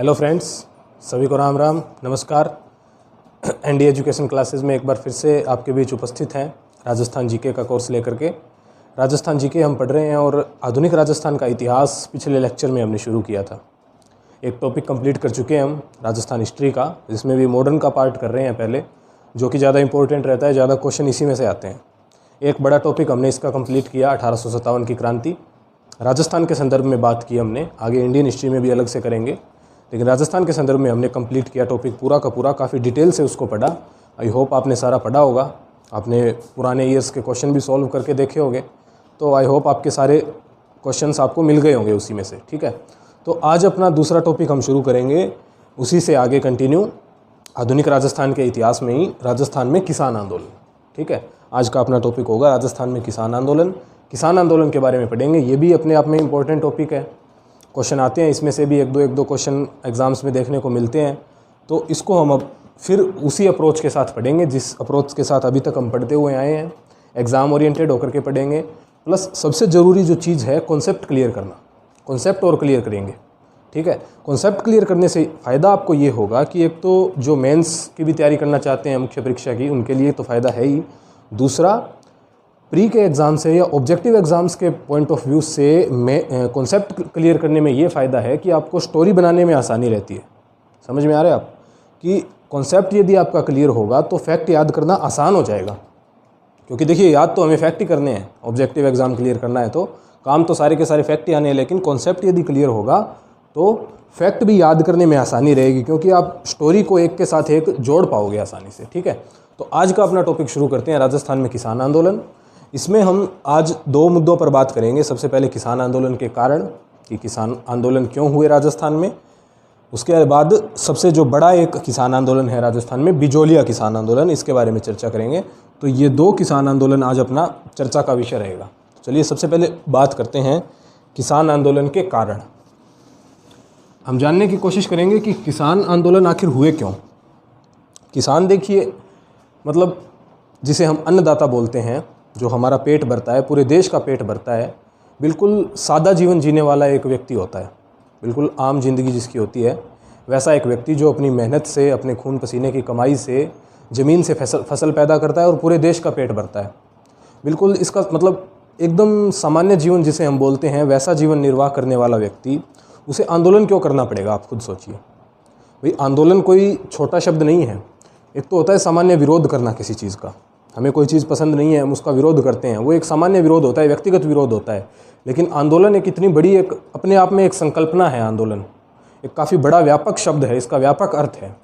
Hello friends, सभी को राम राम नमस्कार। एनडी एजुकेशन क्लासेस में एक बार फिर से आपके बीच उपस्थित हैं राजस्थान जीके का कोर्स लेकर के। राजस्थान जीके हम पढ़ रहे हैं और आधुनिक राजस्थान का इतिहास पिछले लेक्चर में हमने शुरू किया था। एक टॉपिक कंप्लीट कर चुके हैं हम राजस्थान हिस्ट्री का, जिसमें भी मॉडर्न का पार्ट कर रहे हैं पहले, जो कि ज़्यादा इंपॉर्टेंट रहता है, ज़्यादा क्वेश्चन इसी में से आते हैं। एक बड़ा टॉपिक हमने इसका कंप्लीट किया 1857 की क्रांति। राजस्थान के संदर्भ में बात की हमने, आगे इंडियन हिस्ट्री में भी अलग से करेंगे, लेकिन राजस्थान के संदर्भ में हमने कंप्लीट किया टॉपिक पूरा का पूरा, काफ़ी डिटेल से उसको पढ़ा। आई होप आपने सारा पढ़ा होगा, आपने पुराने ईयर्स के क्वेश्चन भी सॉल्व करके देखे होंगे, तो आई होप आपके सारे क्वेश्चंस आपको मिल गए होंगे उसी में से। ठीक है, तो आज अपना दूसरा टॉपिक हम शुरू करेंगे, उसी से आगे कंटिन्यू आधुनिक राजस्थान के इतिहास में ही राजस्थान में किसान आंदोलन। ठीक है, आज का अपना टॉपिक होगा राजस्थान में किसान आंदोलन। किसान आंदोलन के बारे में पढ़ेंगे, ये भी अपने आप में इम्पोर्टेंट टॉपिक है। क्वेश्चन आते हैं इसमें से भी, एक दो क्वेश्चन एग्जाम्स में देखने को मिलते हैं, तो इसको हम अब फिर उसी अप्रोच के साथ पढ़ेंगे जिस अप्रोच के साथ अभी तक हम पढ़ते हुए आए हैं। एग्ज़ाम ओरिएंटेड होकर के पढ़ेंगे, प्लस सबसे ज़रूरी जो चीज़ है कॉन्सेप्ट क्लियर करना, कॉन्सेप्ट और क्लियर करेंगे। ठीक है, कॉन्सेप्ट क्लियर करने से फ़ायदा आपको ये होगा कि एक तो जो मेंस की भी तैयारी करना चाहते हैं मुख्य परीक्षा की, उनके लिए तो फ़ायदा है ही। दूसरा, प्री के एग्ज़ाम से या ऑब्जेक्टिव एग्ज़ाम्स के पॉइंट ऑफ व्यू से में कॉन्सेप्ट क्लियर करने में ये फ़ायदा है कि आपको स्टोरी बनाने में आसानी रहती है। समझ में आ रहा है आप कि कॉन्सेप्ट यदि आपका क्लियर होगा तो फैक्ट याद करना आसान हो जाएगा, क्योंकि देखिए याद तो हमें फैक्ट ही करने हैं। ऑब्जेक्टिव एग्ज़ाम क्लियर करना है तो काम तो सारे के सारे फैक्ट ही आने हैं, लेकिन कॉन्सेप्ट यदि क्लियर होगा तो फैक्ट भी याद करने में आसानी रहेगी, क्योंकि आप स्टोरी को एक के साथ एक जोड़ पाओगे आसानी से। ठीक है, तो आज का अपना टॉपिक शुरू करते हैं, राजस्थान में किसान आंदोलन। इसमें हम आज दो मुद्दों पर बात करेंगे। सबसे पहले किसान आंदोलन के कारण कि किसान आंदोलन क्यों हुए राजस्थान में। उसके बाद सबसे जो बड़ा एक किसान आंदोलन है राजस्थान में, बिजोलिया किसान आंदोलन, इसके बारे में चर्चा करेंगे। तो ये दो किसान आंदोलन आज अपना चर्चा का विषय रहेगा। चलिए सबसे पहले बात करते हैं किसान आंदोलन के कारण। हम जानने की कोशिश करेंगे कि किसान आंदोलन आखिर हुए क्यों। किसान देखिए, मतलब जिसे हम अन्नदाता बोलते हैं, जो हमारा पेट भरता है, पूरे देश का पेट भरता है, बिल्कुल सादा जीवन जीने वाला एक व्यक्ति होता है, बिल्कुल आम जिंदगी जिसकी होती है, वैसा एक व्यक्ति जो अपनी मेहनत से, अपने खून पसीने की कमाई से ज़मीन से फसल पैदा करता है और पूरे देश का पेट भरता है। बिल्कुल इसका मतलब एकदम सामान्य जीवन जिसे हम बोलते हैं, वैसा जीवन निर्वाह करने वाला व्यक्ति, उसे आंदोलन क्यों करना पड़ेगा, आप खुद सोचिए। भाई आंदोलन कोई छोटा शब्द नहीं है। एक तो होता है सामान्य विरोध करना किसी चीज़ का, हमें कोई चीज़ पसंद नहीं है, हम उसका विरोध करते हैं, वो एक सामान्य विरोध होता है, व्यक्तिगत विरोध होता है। लेकिन आंदोलन एक इतनी बड़ी, एक अपने आप में एक संकल्पना है। आंदोलन एक काफ़ी बड़ा व्यापक शब्द है, इसका व्यापक अर्थ है।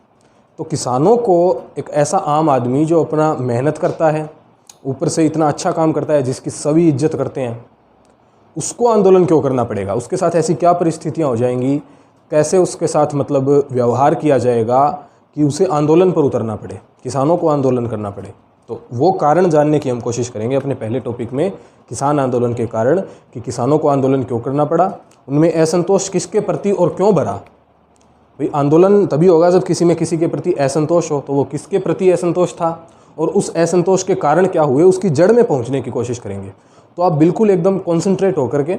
तो किसानों को, एक ऐसा आम आदमी जो अपना मेहनत करता है, ऊपर से इतना अच्छा काम करता है, जिसकी सभी इज्जत करते हैं, उसको आंदोलन क्यों करना पड़ेगा। उसके साथ ऐसी क्या परिस्थितियाँ हो जाएंगी, कैसे उसके साथ मतलब व्यवहार किया जाएगा कि उसे आंदोलन पर उतरना पड़े, किसानों को आंदोलन करना पड़े। तो वो कारण जानने की हम कोशिश करेंगे अपने पहले टॉपिक में, किसान आंदोलन के कारण, कि किसानों को आंदोलन क्यों करना पड़ा, उनमें असंतोष किसके प्रति और क्यों भरा। भाई आंदोलन तभी होगा जब किसी में किसी के प्रति असंतोष हो, तो वो किसके प्रति असंतोष था और उस असंतोष के कारण क्या हुए, उसकी जड़ में पहुंचने की कोशिश करेंगे। तो आप बिल्कुल एकदम कॉन्सेंट्रेट होकर के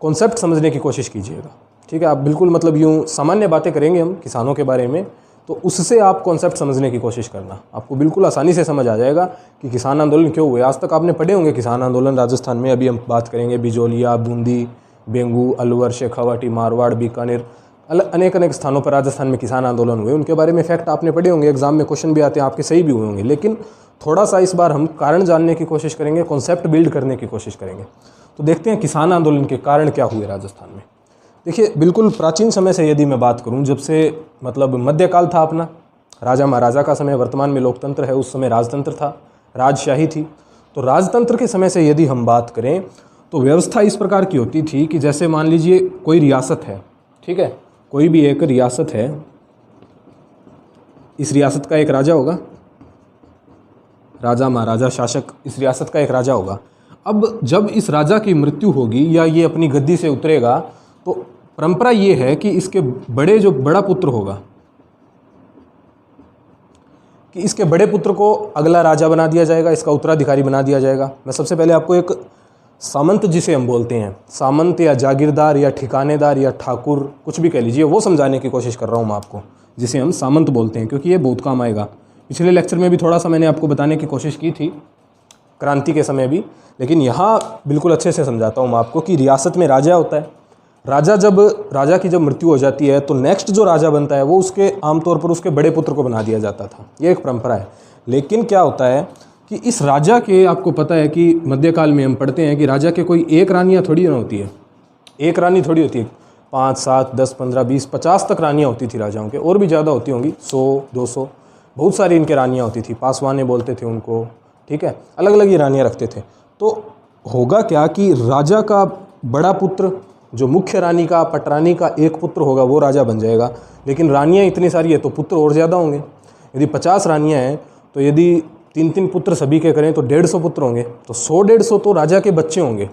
कॉन्सेप्ट समझने की कोशिश कीजिएगा। ठीक है, आप बिल्कुल मतलब यूँ सामान्य बातें करेंगे हम किसानों के बारे में, तो उससे आप कॉन्सेप्ट समझने की कोशिश करना, आपको बिल्कुल आसानी से समझ आ जाएगा कि किसान आंदोलन क्यों हुए। आज तक आपने पढ़े होंगे किसान आंदोलन राजस्थान में। अभी हम बात करेंगे बिजोलिया, बूंदी, बेंगू, अलवर, शेखावाटी, मारवाड़, बीकानेर, अनेक स्थानों पर राजस्थान में किसान आंदोलन हुए। उनके बारे में फैक्ट आपने पढ़े होंगे, एग्जाम में क्वेश्चन भी आते हैं, आपके सही भी हुए होंगे। लेकिन थोड़ा सा इस बार हम कारण जानने की कोशिश करेंगे, कॉन्सेप्ट बिल्ड करने की कोशिश करेंगे। तो देखते हैं किसान आंदोलन के कारण क्या हुए राजस्थान में। देखिए, बिल्कुल प्राचीन समय से यदि मैं बात करूं, जब से मतलब मध्यकाल था अपना, राजा महाराजा का समय, वर्तमान में लोकतंत्र है, उस समय राजतंत्र था, राजशाही थी। तो राजतंत्र के समय से यदि हम बात करें तो व्यवस्था इस प्रकार की होती थी कि जैसे मान लीजिए कोई रियासत है, ठीक है, कोई भी एक रियासत है, इस रियासत का एक राजा होगा, राजा महाराजा शासक, इस रियासत का एक राजा होगा। अब जब इस राजा की मृत्यु होगी या ये अपनी गद्दी से उतरेगा, तो परंपरा ये है कि इसके बड़ा पुत्र होगा, कि इसके बड़े पुत्र को अगला राजा बना दिया जाएगा, इसका उत्तराधिकारी बना दिया जाएगा। मैं सबसे पहले आपको एक सामंत जिसे हम बोलते हैं, सामंत या जागीरदार या ठिकानेदार या ठाकुर, कुछ भी कह लीजिए, वो समझाने की कोशिश कर रहा हूँ मैं आपको, जिसे हम सामंत बोलते हैं, क्योंकि ये बहुत काम आएगा। पिछले लेक्चर में भी थोड़ा सा मैंने आपको बताने की कोशिश की थी क्रांति के समय भी, लेकिन यहाँ बिल्कुल अच्छे से समझाता हूँ मैं आपको कि रियासत में राजा होता है। राजा की जब मृत्यु हो जाती है तो नेक्स्ट जो राजा बनता है वो उसके आमतौर पर उसके बड़े पुत्र को बना दिया जाता था, ये एक परंपरा है। लेकिन क्या होता है कि इस राजा के, आपको पता है कि मध्यकाल में हम पढ़ते हैं कि राजा के कोई एक रानियाँ थोड़ी ना होती है, एक रानी थोड़ी होती है, 5, 7, 10, 15, 20, 50 तक रानियाँ होती थी राजाओं के, और भी ज़्यादा होती होंगी, 100, 200, बहुत सारी इनके रानियाँ होती थी, पासवाने बोलते थे उनको, ठीक है, अलग अलग ही रानियाँ रखते थे। तो होगा क्या कि राजा का बड़ा पुत्र, जो मुख्य रानी का, पटरानी का एक पुत्र होगा, वो राजा बन जाएगा। लेकिन रानियाँ इतनी सारी है तो पुत्र और ज़्यादा होंगे। यदि 50 रानियाँ हैं तो यदि 3-3 पुत्र सभी के करें तो 150 पुत्र होंगे, तो 100-150 तो राजा के बच्चे होंगे,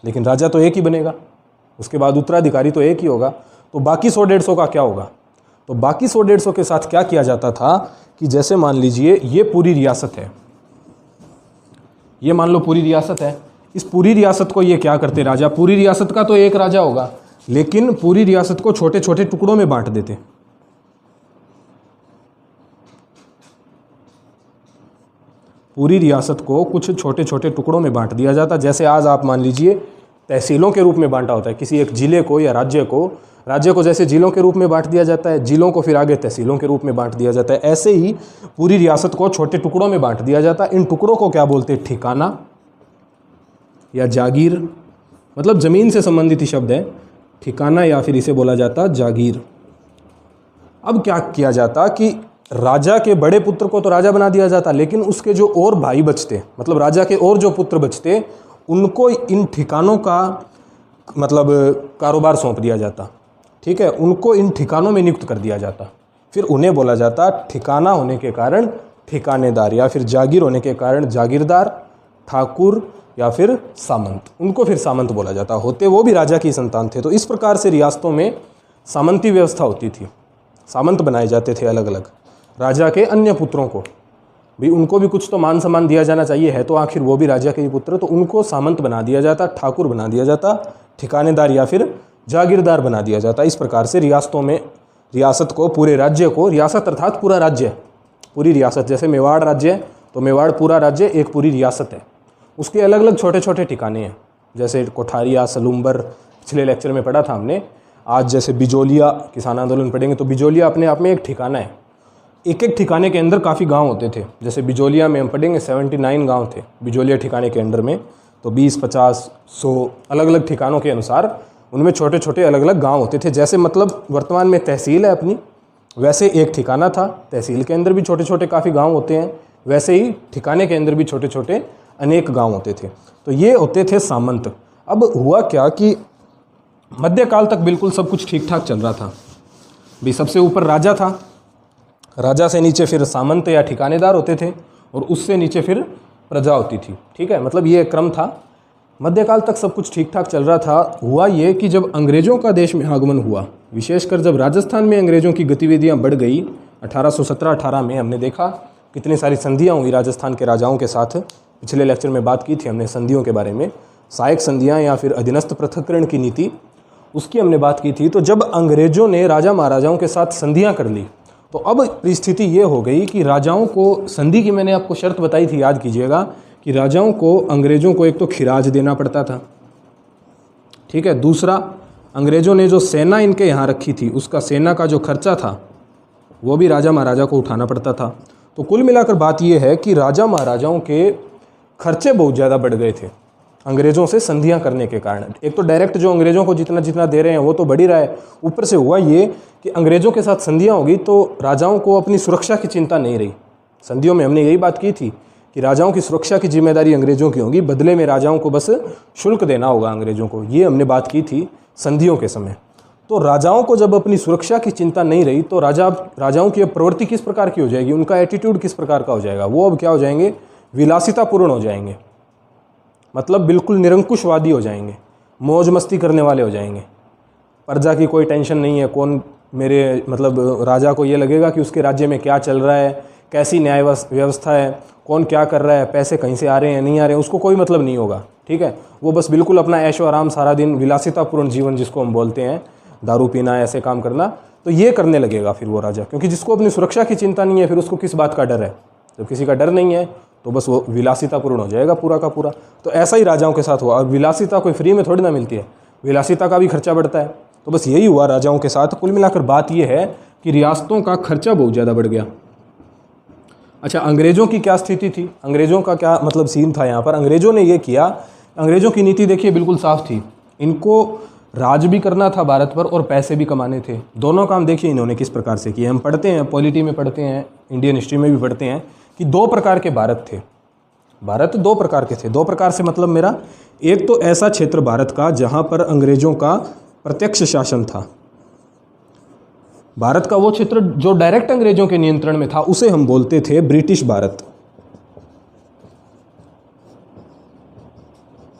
लेकिन राजा तो एक ही बनेगा, उसके बाद उत्तराधिकारी तो एक ही होगा। तो बाकी 100-150 का क्या होगा? तो बाकी 100-150 के साथ क्या किया जाता था कि जैसे मान लीजिए ये पूरी रियासत है, ये मान लो पूरी रियासत है, इस पूरी रियासत को ये क्या करते राजा, पूरी रियासत का तो एक राजा होगा, लेकिन पूरी रियासत को छोटे छोटे टुकड़ों में बांट देते। पूरी रियासत को कुछ छोटे छोटे टुकड़ों में बांट दिया जाता। जैसे आज आप मान लीजिए तहसीलों के रूप में बांटा होता है किसी एक जिले को या राज्य को जैसे जिलों के रूप में बांट दिया जाता है, जिलों को फिर आगे तहसीलों के रूप में बांट दिया जाता है, ऐसे ही पूरी रियासत को छोटे टुकड़ों में बांट दिया जाता है। इन टुकड़ों को क्या बोलते हैं? ठिकाना या जागीर, मतलब ज़मीन से संबंधित ही शब्द है, ठिकाना या फिर इसे बोला जाता जागीर। अब क्या किया जाता कि राजा के बड़े पुत्र को तो राजा बना दिया जाता, लेकिन उसके जो और भाई बचते, मतलब राजा के और जो पुत्र बचते, उनको इन ठिकानों का मतलब कारोबार सौंप दिया जाता, ठीक है, उनको इन ठिकानों में नियुक्त कर दिया जाता। फिर उन्हें बोला जाता ठिकाना होने के कारण ठिकानेदार, या फिर जागीर होने के कारण जागीरदार, ठाकुर या फिर सामंत, उनको फिर सामंत बोला जाता। होते वो भी राजा की संतान थे। तो इस प्रकार से रियासतों में सामंती व्यवस्था होती थी, सामंत बनाए जाते थे अलग अलग। राजा के अन्य पुत्रों को भी, उनको भी कुछ तो मान सम्मान दिया जाना चाहिए, है तो आखिर वो भी राजा के ही पुत्र, तो उनको सामंत बना दिया जाता, ठाकुर बना दिया जाता, ठिकानेदार या फिर जागीरदार बना दिया जाता। इस प्रकार से रियासतों में रियासत को, पूरे राज्य को, रियासत अर्थात पूरा राज्य, पूरी रियासत, जैसे मेवाड़ राज्य है तो मेवाड़ पूरा राज्य एक पूरी रियासत है, उसके अलग अलग छोटे छोटे ठिकाने हैं, जैसे कोठारिया, सलूम्बर, पिछले लेक्चर में पढ़ा था हमने। आज जैसे बिजोलिया, किसान आंदोलन पढ़ेंगे तो बिजोलिया अपने आप में एक ठिकाना है। एक एक ठिकाने के अंदर काफ़ी गांव होते थे, जैसे बिजोलिया में हम पढ़ेंगे 79 गांव थे बिजोलिया ठिकाने के अंडर में, तो 20, 50, 100 अलग अलग ठिकानों के अनुसार उनमें छोटे छोटे अलग अलग गांव होते थे। जैसे मतलब वर्तमान में तहसील है अपनी, वैसे एक ठिकाना था, तहसील के अंदर भी छोटे छोटे काफ़ी गाँव होते हैं, वैसे ही ठिकाने के अंदर भी छोटे छोटे अनेक गांव होते थे। तो ये होते थे सामंत। अब हुआ क्या कि मध्यकाल तक बिल्कुल सब कुछ ठीक ठाक चल रहा था भी। सबसे ऊपर राजा था, राजा से नीचे फिर सामंत या ठिकानेदार होते थे, और उससे नीचे फिर प्रजा होती थी, ठीक है, मतलब ये क्रम था। मध्यकाल तक सब कुछ ठीक ठाक चल रहा था। हुआ ये कि जब अंग्रेज़ों का देश में आगमन हुआ, विशेषकर जब राजस्थान में अंग्रेज़ों की गतिविधियाँ बढ़ गई 1817-18 में, हमने देखा कितनी सारी संधियाँ हुई राजस्थान के राजाओं के साथ। पिछले लेक्चर में बात की थी हमने संधियों के बारे में, सहायक संधियाँ या फिर अधीनस्थ पृथक्करण की नीति, उसकी हमने बात की थी। तो जब अंग्रेज़ों ने राजा महाराजाओं के साथ संधियाँ कर ली, तो अब परिस्थिति ये हो गई कि राजाओं को, संधि की मैंने आपको शर्त बताई थी, याद कीजिएगा, कि राजाओं को, अंग्रेज़ों को एक तो खिराज देना पड़ता था, ठीक है, दूसरा अंग्रेज़ों ने जो सेना इनके यहाँ रखी थी, उसका सेना का जो खर्चा था वो भी राजा महाराजा को उठाना पड़ता था। तो कुल मिलाकर बात यह है कि राजा महाराजाओं के खर्चे बहुत ज़्यादा बढ़ गए थे अंग्रेज़ों से संधियां करने के कारण। एक तो डायरेक्ट जो अंग्रेज़ों को जितना जितना दे रहे हैं वो तो बढ़ ही रहा है, ऊपर से हुआ ये कि अंग्रेज़ों के साथ संधियां होगी तो राजाओं को अपनी सुरक्षा की चिंता नहीं रही। संधियों में हमने यही बात की थी कि राजाओं की सुरक्षा की जिम्मेदारी अंग्रेज़ों की होगी, बदले में राजाओं को बस शुल्क देना होगा अंग्रेज़ों को, ये हमने बात की थी संधियों के समय। तो राजाओं को जब अपनी सुरक्षा की चिंता नहीं रही तो राजाओं की अब प्रवृत्ति किस प्रकार की हो जाएगी, उनका एटीट्यूड किस प्रकार का हो जाएगा, वो अब क्या हो जाएंगे, विलासितापूर्ण हो जाएंगे, मतलब बिल्कुल निरंकुशवादी हो जाएंगे, मौज मस्ती करने वाले हो जाएंगे। प्रजा की कोई टेंशन नहीं है, कौन मेरे, मतलब राजा को ये लगेगा कि उसके राज्य में क्या चल रहा है, कैसी न्याय व्यवस्था है, कौन क्या कर रहा है, पैसे कहीं से आ रहे हैं नहीं आ रहे हैं, उसको कोई मतलब नहीं होगा, ठीक है। वो बस बिल्कुल अपना ऐशो आराम, सारा दिन विलासितापूर्ण जीवन जिसको हम बोलते हैं, दारू पीना, ऐसे काम करना, तो ये करने लगेगा फिर वो राजा, क्योंकि जिसको अपनी सुरक्षा की चिंता नहीं है फिर उसको किस बात का डर है। जब किसी का डर नहीं है तो बस वो विलासितापूर्ण हो जाएगा पूरा का पूरा। तो ऐसा ही राजाओं के साथ हुआ। और विलासिता कोई फ्री में थोड़ी ना मिलती है, विलासिता का भी खर्चा बढ़ता है। तो बस यही हुआ राजाओं के साथ। कुल मिलाकर बात यह है कि रियासतों का खर्चा बहुत ज़्यादा बढ़ गया। अच्छा, अंग्रेज़ों की क्या स्थिति थी, अंग्रेज़ों का क्या मतलब सीन था यहाँ पर। अंग्रेज़ों ने ये किया, अंग्रेज़ों की नीति देखिए बिल्कुल साफ थी। इनको राज भी करना था भारत पर और पैसे भी कमाने थे। दोनों काम देखिए इन्होंने किस प्रकार से किए। हम पढ़ते हैं, पॉलिटी में पढ़ते हैं, इंडियन हिस्ट्री में भी पढ़ते हैं कि दो प्रकार के भारत थे। भारत दो प्रकार के थे। दो प्रकार से मतलब मेरा, एक तो ऐसा क्षेत्र भारत का जहाँ पर अंग्रेज़ों का प्रत्यक्ष शासन था। भारत का वो क्षेत्र जो डायरेक्ट अंग्रेजों के नियंत्रण में था उसे हम बोलते थे ब्रिटिश भारत,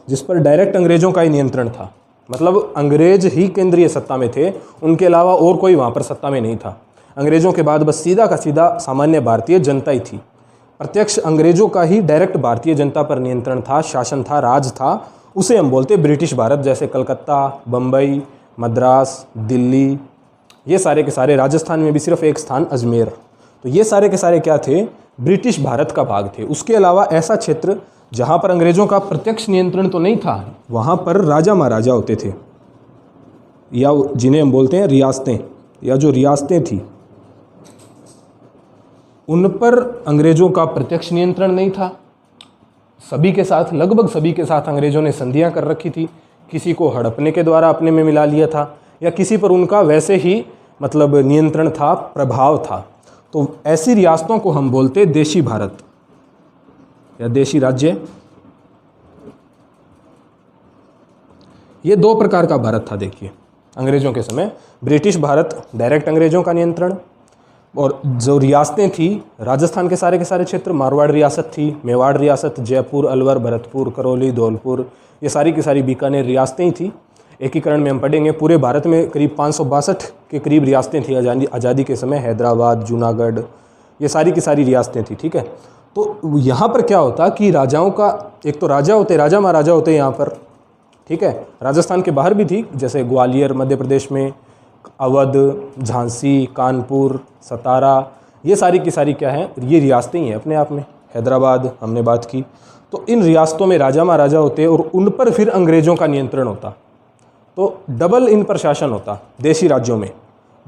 जिस पर डायरेक्ट अंग्रेजों का ही नियंत्रण था। मतलब अंग्रेज ही केंद्रीय सत्ता में थे, उनके अलावा और कोई वहाँ पर सत्ता में नहीं था। अंग्रेजों के बाद बस सीधा का सीधा सामान्य भारतीय जनता ही थी। प्रत्यक्ष अंग्रेजों का ही डायरेक्ट भारतीय जनता पर नियंत्रण था, शासन था, राज था। उसे हम बोलते ब्रिटिश भारत। जैसे कलकत्ता, बम्बई, मद्रास, दिल्ली, ये सारे के सारे, राजस्थान में भी सिर्फ एक स्थान अजमेर, तो ये सारे के सारे क्या थे, ब्रिटिश भारत का भाग थे। उसके अलावा ऐसा क्षेत्र जहाँ पर अंग्रेज़ों का प्रत्यक्ष नियंत्रण तो नहीं था, वहाँ पर राजा महाराजा होते थे, या जिन्हें हम बोलते हैं रियासतें, या जो रियासतें थी उन पर अंग्रेज़ों का प्रत्यक्ष नियंत्रण नहीं था। सभी के साथ, लगभग सभी के साथ अंग्रेज़ों ने संधियाँ कर रखी थी। किसी को हड़पने के द्वारा अपने में मिला लिया था, या किसी पर उनका वैसे ही मतलब नियंत्रण था, प्रभाव था। तो ऐसी रियासतों को हम बोलते देशी भारत या देशी राज्य। ये दो प्रकार का भारत था देखिए अंग्रेज़ों के समय। ब्रिटिश भारत, डायरेक्ट अंग्रेज़ों का नियंत्रण, और जो रियासतें थी, राजस्थान के सारे क्षेत्र, मारवाड़ रियासत थी, मेवाड़ रियासत, जयपुर, अलवर, भरतपुर, करौली, धौलपुर, ये सारी की सारी बीकानेर रियासतें ही थी। एकीकरण में हम पढ़ेंगे पूरे भारत में करीब 562 के करीब रियासतें थी आज़ादी के समय। हैदराबाद, जूनागढ़, ये सारी की सारी रियासतें थी, ठीक है। तो यहाँ पर क्या होता कि राजाओं का, एक तो राजा होते, राजा महाराजा होते यहाँ पर, ठीक है। राजस्थान के बाहर भी थी, जैसे ग्वालियर मध्य प्रदेश में, अवध, झांसी, कानपुर, सतारा, ये सारी की सारी क्या है, ये रियासतें ही हैं अपने आप में। हैदराबाद हमने बात की। तो इन रियासतों में राजा महाराजा होते और उन पर फिर अंग्रेज़ों का नियंत्रण होता। तो डबल इन पर शासन होता देशी राज्यों में,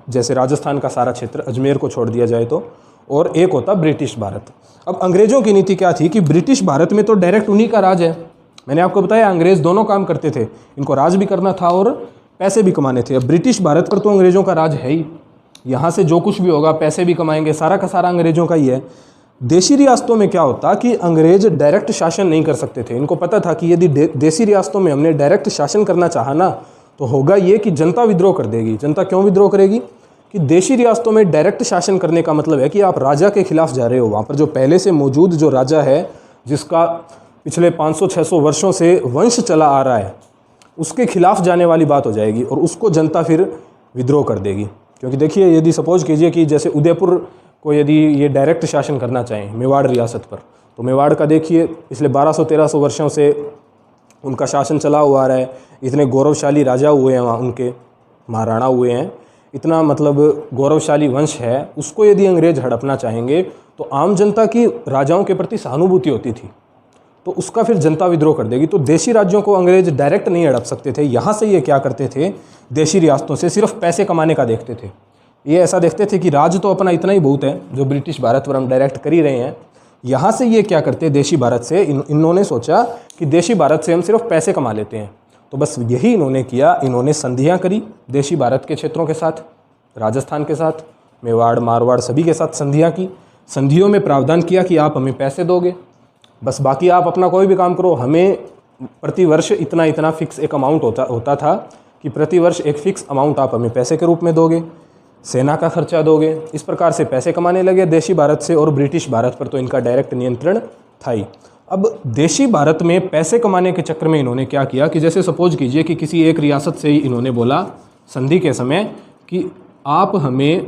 जैसे राजस्थान का सारा क्षेत्र, अजमेर को छोड़ दिया जाए तो, और एक होता ब्रिटिश भारत। अब अंग्रेज़ों की नीति क्या थी कि ब्रिटिश भारत में तो डायरेक्ट उन्हीं का राज है। मैंने आपको बताया अंग्रेज़ दोनों काम करते थे, इनको राज भी करना था और पैसे भी कमाने थे। अब ब्रिटिश भारत पर तो अंग्रेज़ों का राज है ही, यहाँ से जो कुछ भी होगा पैसे भी कमाएंगे, सारा का सारा अंग्रेज़ों का ही है। देशी रियासतों में क्या होता कि अंग्रेज डायरेक्ट शासन नहीं कर सकते थे। इनको पता था कि यदि देशी रियासतों में हमने डायरेक्ट शासन करना चाहा ना, तो होगा ये कि जनता विद्रोह कर देगी। जनता क्यों विद्रोह करेगी कि देशी रियासतों में डायरेक्ट शासन करने का मतलब है कि आप राजा के खिलाफ जा रहे हो। वहाँ पर जो पहले से मौजूद जो राजा है, जिसका पिछले 500-600 वर्षों से वंश चला आ रहा है, उसके खिलाफ जाने वाली बात हो जाएगी और उसको जनता फिर विद्रोह कर देगी। क्योंकि देखिए, यदि सपोज कीजिए कि जैसे उदयपुर को यदि ये डायरेक्ट शासन करना चाहें मेवाड़ रियासत पर, तो मेवाड़ का देखिए पिछले 1200-1300 वर्षों से उनका शासन चला हुआ आ रहा है। इतने गौरवशाली राजा हुए हैं वहाँ, उनके महाराणा हुए हैं, इतना मतलब गौरवशाली वंश है। उसको यदि अंग्रेज हड़पना चाहेंगे तो आम जनता की राजाओं के प्रति सहानुभूति होती थी, तो उसका फिर जनता विद्रोह कर देगी। तो देशी राज्यों को अंग्रेज डायरेक्ट नहीं हड़प सकते थे। यहाँ से ये क्या करते थे, देशी रियासतों से सिर्फ पैसे कमाने का देखते थे। ये ऐसा देखते थे कि राज तो अपना इतना ही बहुत है, जो ब्रिटिश भारत पर हम डायरेक्ट कर ही रहे हैं। यहाँ से ये क्या करते, देशी भारत से इन्होंने सोचा कि देशी भारत से हम सिर्फ पैसे कमा लेते हैं। तो बस यही इन्होंने किया, इन्होंने संधियाँ करी देशी भारत के क्षेत्रों के साथ, राजस्थान के साथ, मेवाड़, मारवाड़, सभी के साथ संधियाँ की। संधियों में प्रावधान किया कि आप हमें पैसे दोगे, बस बाकी आप अपना कोई भी काम करो, हमें प्रति वर्ष इतना इतना फिक्स एक अमाउंट होता था कि प्रति वर्ष एक फिक्स अमाउंट आप हमें पैसे के रूप में दोगे, सेना का खर्चा दोगे। इस प्रकार से पैसे कमाने लगे देशी भारत से, और ब्रिटिश भारत पर तो इनका डायरेक्ट नियंत्रण था ही। अब देशी भारत में पैसे कमाने के चक्कर में इन्होंने क्या किया कि जैसे सपोज कीजिए कि किसी एक रियासत से ही इन्होंने बोला संधि के समय कि आप हमें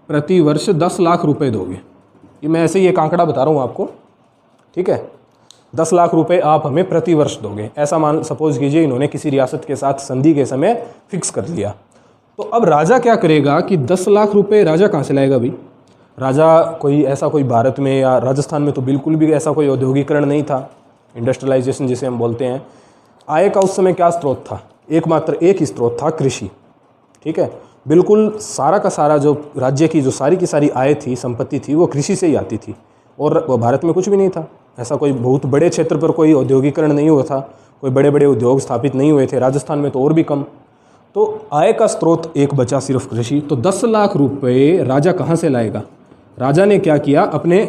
प्रति वर्ष 10 लाख रुपए दोगे। ये मैं ऐसे ही एक आंकड़ा बता रहा हूँ आपको, ठीक है। 10 लाख रुपए आप हमें प्रति वर्ष दोगे, ऐसा मान सपोज कीजिए इन्होंने किसी रियासत के साथ संधि के समय फिक्स कर लिया। तो अब राजा क्या करेगा कि 10 लाख रुपए राजा कहाँ से लाएगा भाई? राजा कोई भारत में या राजस्थान में तो बिल्कुल भी ऐसा कोई औद्योगिकरण नहीं था, इंडस्ट्रियलाइजेशन जिसे हम बोलते हैं। आय का उस समय क्या स्रोत था? एकमात्र एक ही स्रोत था, कृषि। ठीक है, बिल्कुल सारा का सारा जो राज्य की जो सारी की सारी आय थी, संपत्ति थी, वो कृषि से ही आती थी। और वो भारत में कुछ भी नहीं था, ऐसा कोई बहुत बड़े क्षेत्र पर कोई औद्योगिकरण नहीं हुआ था, कोई बड़े बड़े उद्योग स्थापित नहीं हुए थे, राजस्थान में तो और भी कम। तो आय का स्रोत एक बचा सिर्फ कृषि। तो 10 लाख रुपए राजा कहाँ से लाएगा? राजा ने क्या किया, अपने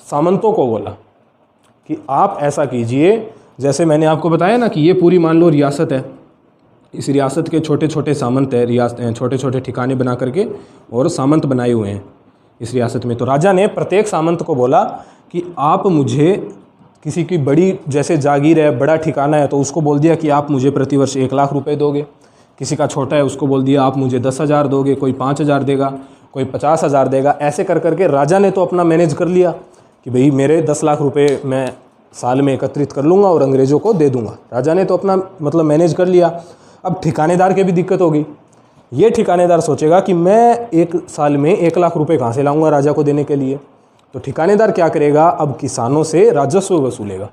सामंतों को बोला कि आप ऐसा कीजिए, जैसे मैंने आपको बताया ना कि ये पूरी मान लो रियासत है, इस रियासत के छोटे छोटे सामंत है, छोटे छोटे ठिकाने बना करके और सामंत बनाए हुए हैं इस रियासत में। तो राजा ने प्रत्येक सामंत को बोला कि आप मुझे किसी की बड़ी जैसे जागीर है, बड़ा ठिकाना है, तो उसको बोल दिया कि आप मुझे प्रतिवर्ष 1 लाख रुपए दोगे। किसी का छोटा है उसको बोल दिया आप मुझे 10,000 दोगे, कोई 5,000 देगा, कोई 50,000 देगा। ऐसे कर करके राजा ने तो अपना मैनेज कर लिया कि भाई मेरे 10 लाख रुपए मैं साल में एकत्रित कर लूँगा और अंग्रेज़ों को दे दूँगा। राजा ने तो अपना मतलब मैनेज कर लिया। अब ठिकानेदार के भी दिक्कत होगी। ये ठिकानेदार सोचेगा कि मैं एक साल में 1 लाख रुपए कहाँ से लाऊंगा राजा को देने के लिए। तो ठिकानेदार क्या करेगा, अब किसानों से राजस्व वसूलेगा,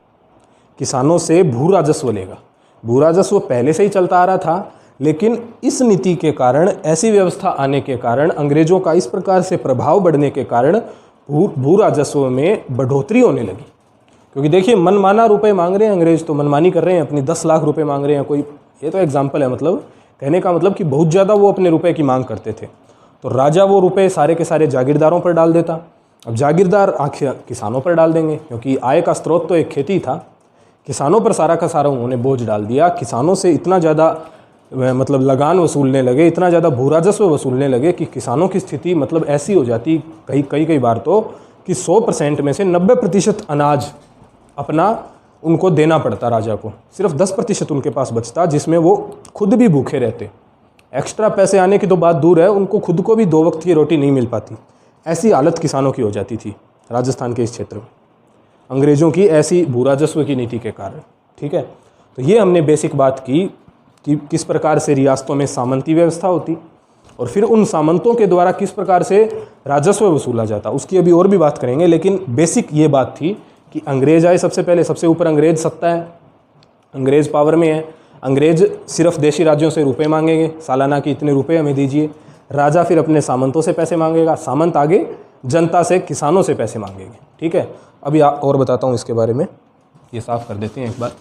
किसानों से भू राजस्व लेगा। भू राजस्व पहले से ही चलता आ रहा था, लेकिन इस नीति के कारण, ऐसी व्यवस्था आने के कारण, अंग्रेज़ों का इस प्रकार से प्रभाव बढ़ने के कारण भू राजस्व में बढ़ोतरी होने लगी। क्योंकि देखिए मनमाना रुपए मांग रहे हैं अंग्रेज़, तो मनमानी कर रहे हैं, अपनी 10 लाख रुपए मांग रहे हैं कोई। ये तो एग्जाम्पल है, मतलब कहने का मतलब कि बहुत ज़्यादा वो अपने रुपए की मांग करते थे। तो राजा वो रुपए सारे के सारे जागीरदारों पर डाल देता। अब जागीरदार आखिर किसानों पर डाल देंगे, क्योंकि आय का स्रोत तो एक खेती था। किसानों पर सारा का सारा उन्होंने बोझ डाल दिया। किसानों से इतना ज़्यादा मतलब लगान वसूलने लगे, इतना ज़्यादा भू राजस्व वसूलने लगे कि किसानों की स्थिति मतलब ऐसी हो जाती कई बार तो कि 100% में से 90% अनाज अपना उनको देना पड़ता राजा को। सिर्फ 10% उनके पास बचता, जिसमें वो खुद भी भूखे रहते। एक्स्ट्रा पैसे आने की तो बात दूर है, उनको खुद को भी 2 वक्त की रोटी नहीं मिल पाती। ऐसी हालत किसानों की हो जाती थी राजस्थान के इस क्षेत्र में, अंग्रेज़ों की ऐसी भू राजस्व की नीति के कारण। ठीक है, तो ये हमने बेसिक बात की कि किस प्रकार से रियासतों में सामंती व्यवस्था होती और फिर उन सामंतों के द्वारा किस प्रकार से राजस्व वसूला जाता। उसकी अभी और भी बात करेंगे, लेकिन बेसिक ये बात थी कि अंग्रेज़ आए सबसे पहले, सबसे ऊपर अंग्रेज़ सत्ता है, अंग्रेज़ पावर में है। अंग्रेज़ सिर्फ देशी राज्यों से रुपए मांगेंगे, सालाना कि इतने रुपए हमें दीजिए। राजा फिर अपने सामंतों से पैसे मांगेगा, सामंत आगे जनता से, किसानों से पैसे मांगेंगे। ठीक है, अभी और बताता हूँ इसके बारे में, ये साफ कर देते हैं एक बार।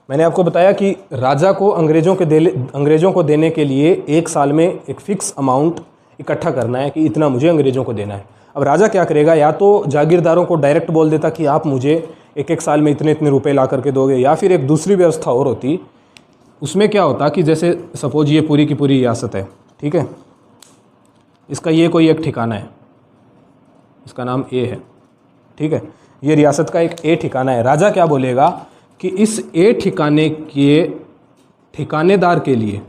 मैंने आपको बताया कि राजा को अंग्रेज़ों को देने के लिए एक साल में एक फ़िक्स अमाउंट इकट्ठा करना है कि इतना मुझे अंग्रेज़ों को देना है। अब राजा क्या करेगा, या तो जागीरदारों को डायरेक्ट बोल देता कि आप मुझे एक साल में इतने रुपए ला करके दोगे, या फिर एक दूसरी व्यवस्था और होती। उसमें क्या होता कि जैसे सपोज ये पूरी की पूरी रियासत है, ठीक है, इसका ये कोई एक ठिकाना है, इसका नाम ए है। ठीक है, ये रियासत का एक ए ठिकाना है। राजा क्या बोलेगा कि इस ए ठिकाने के ठिकानेदार के लिए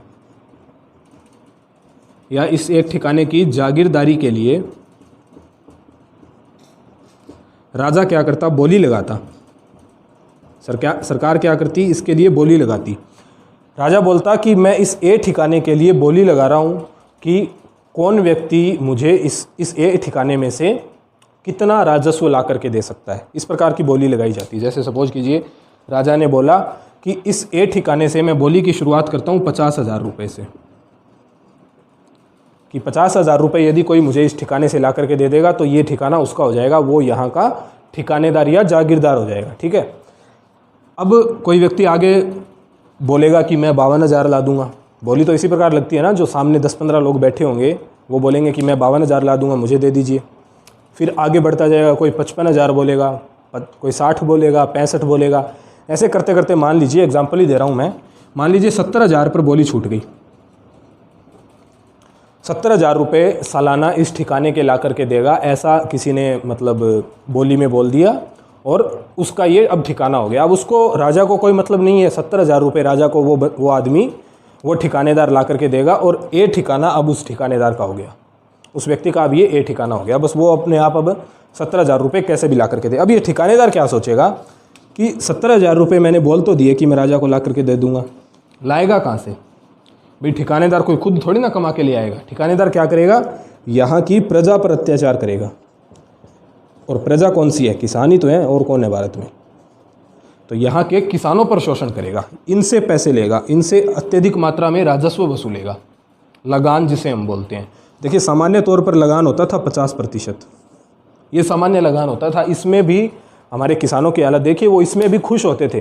या इस एक ठिकाने की जागीरदारी के लिए राजा क्या करता, बोली लगाता। सरकार क्या करती, इसके लिए बोली लगाती। राजा बोलता कि मैं इस ए ठिकाने के लिए बोली लगा रहा हूँ कि कौन व्यक्ति मुझे इस ए ठिकाने में से कितना राजस्व ला करके दे सकता है। इस प्रकार की बोली लगाई जाती है। जैसे सपोज कीजिए राजा ने बोला कि इस ए ठिकाने से मैं बोली की शुरुआत करता हूँ 50,000 रुपये से, कि 50,000 रुपये यदि कोई मुझे इस ठिकाने से ला करके दे देगा तो ये ठिकाना उसका हो जाएगा, वो यहाँ का ठिकानेदार या जागीरदार हो जाएगा। ठीक है, अब कोई व्यक्ति आगे बोलेगा कि मैं 52,000 ला दूंगा। बोली तो इसी प्रकार लगती है ना, जो सामने 10-15 लोग बैठे होंगे वो बोलेंगे कि मैं 52,000 ला दूंगा, मुझे दे दीजिए। फिर आगे बढ़ता जाएगा, कोई 55,000 बोलेगा, कोई 60 बोलेगा, 65 बोलेगा। ऐसे करते करते मान लीजिए, एग्जाम्पल ही दे रहा हूँ मैं, मान लीजिए 70,000 पर बोली छूट गई। 70,000 रुपये सालाना इस ठिकाने के ला करके देगा, ऐसा किसी ने मतलब बोली में बोल दिया और उसका ये अब ठिकाना हो गया। अब उसको, राजा को कोई मतलब नहीं है 70,000 रुपये राजा को वो आदमी वो ठिकानेदार ला करके देगा और ए ठिकाना अब उस ठिकानेदार का हो गया, उस व्यक्ति का अब ये ए ठिकाना हो गया। बस वो अपने आप अब 17,000 रुपये कैसे भी ला करके दे। अब ये ठिकानेदार क्या सोचेगा कि 17,000 रुपये मैंने बोल तो दिए कि मैं राजा को ला करके दे दूंगा, लाएगा कहाँ से भाई? ठिकानेदार कोई खुद थोड़ी ना कमा के ले आएगा। ठिकानेदार क्या करेगा, यहाँ की प्रजा पर अत्याचार करेगा। और प्रजा कौन सी है? किसान ही तो है, और कौन है भारत में? तो यहाँ के किसानों पर शोषण करेगा, इनसे पैसे लेगा, इनसे अत्यधिक मात्रा में राजस्व वसूलेगा, लगान जिसे हम बोलते हैं। देखिए सामान्य तौर पर लगान होता था 50%, ये सामान्य लगान होता था। इसमें भी हमारे किसानों की हालत देखिए, वो इसमें भी खुश होते थे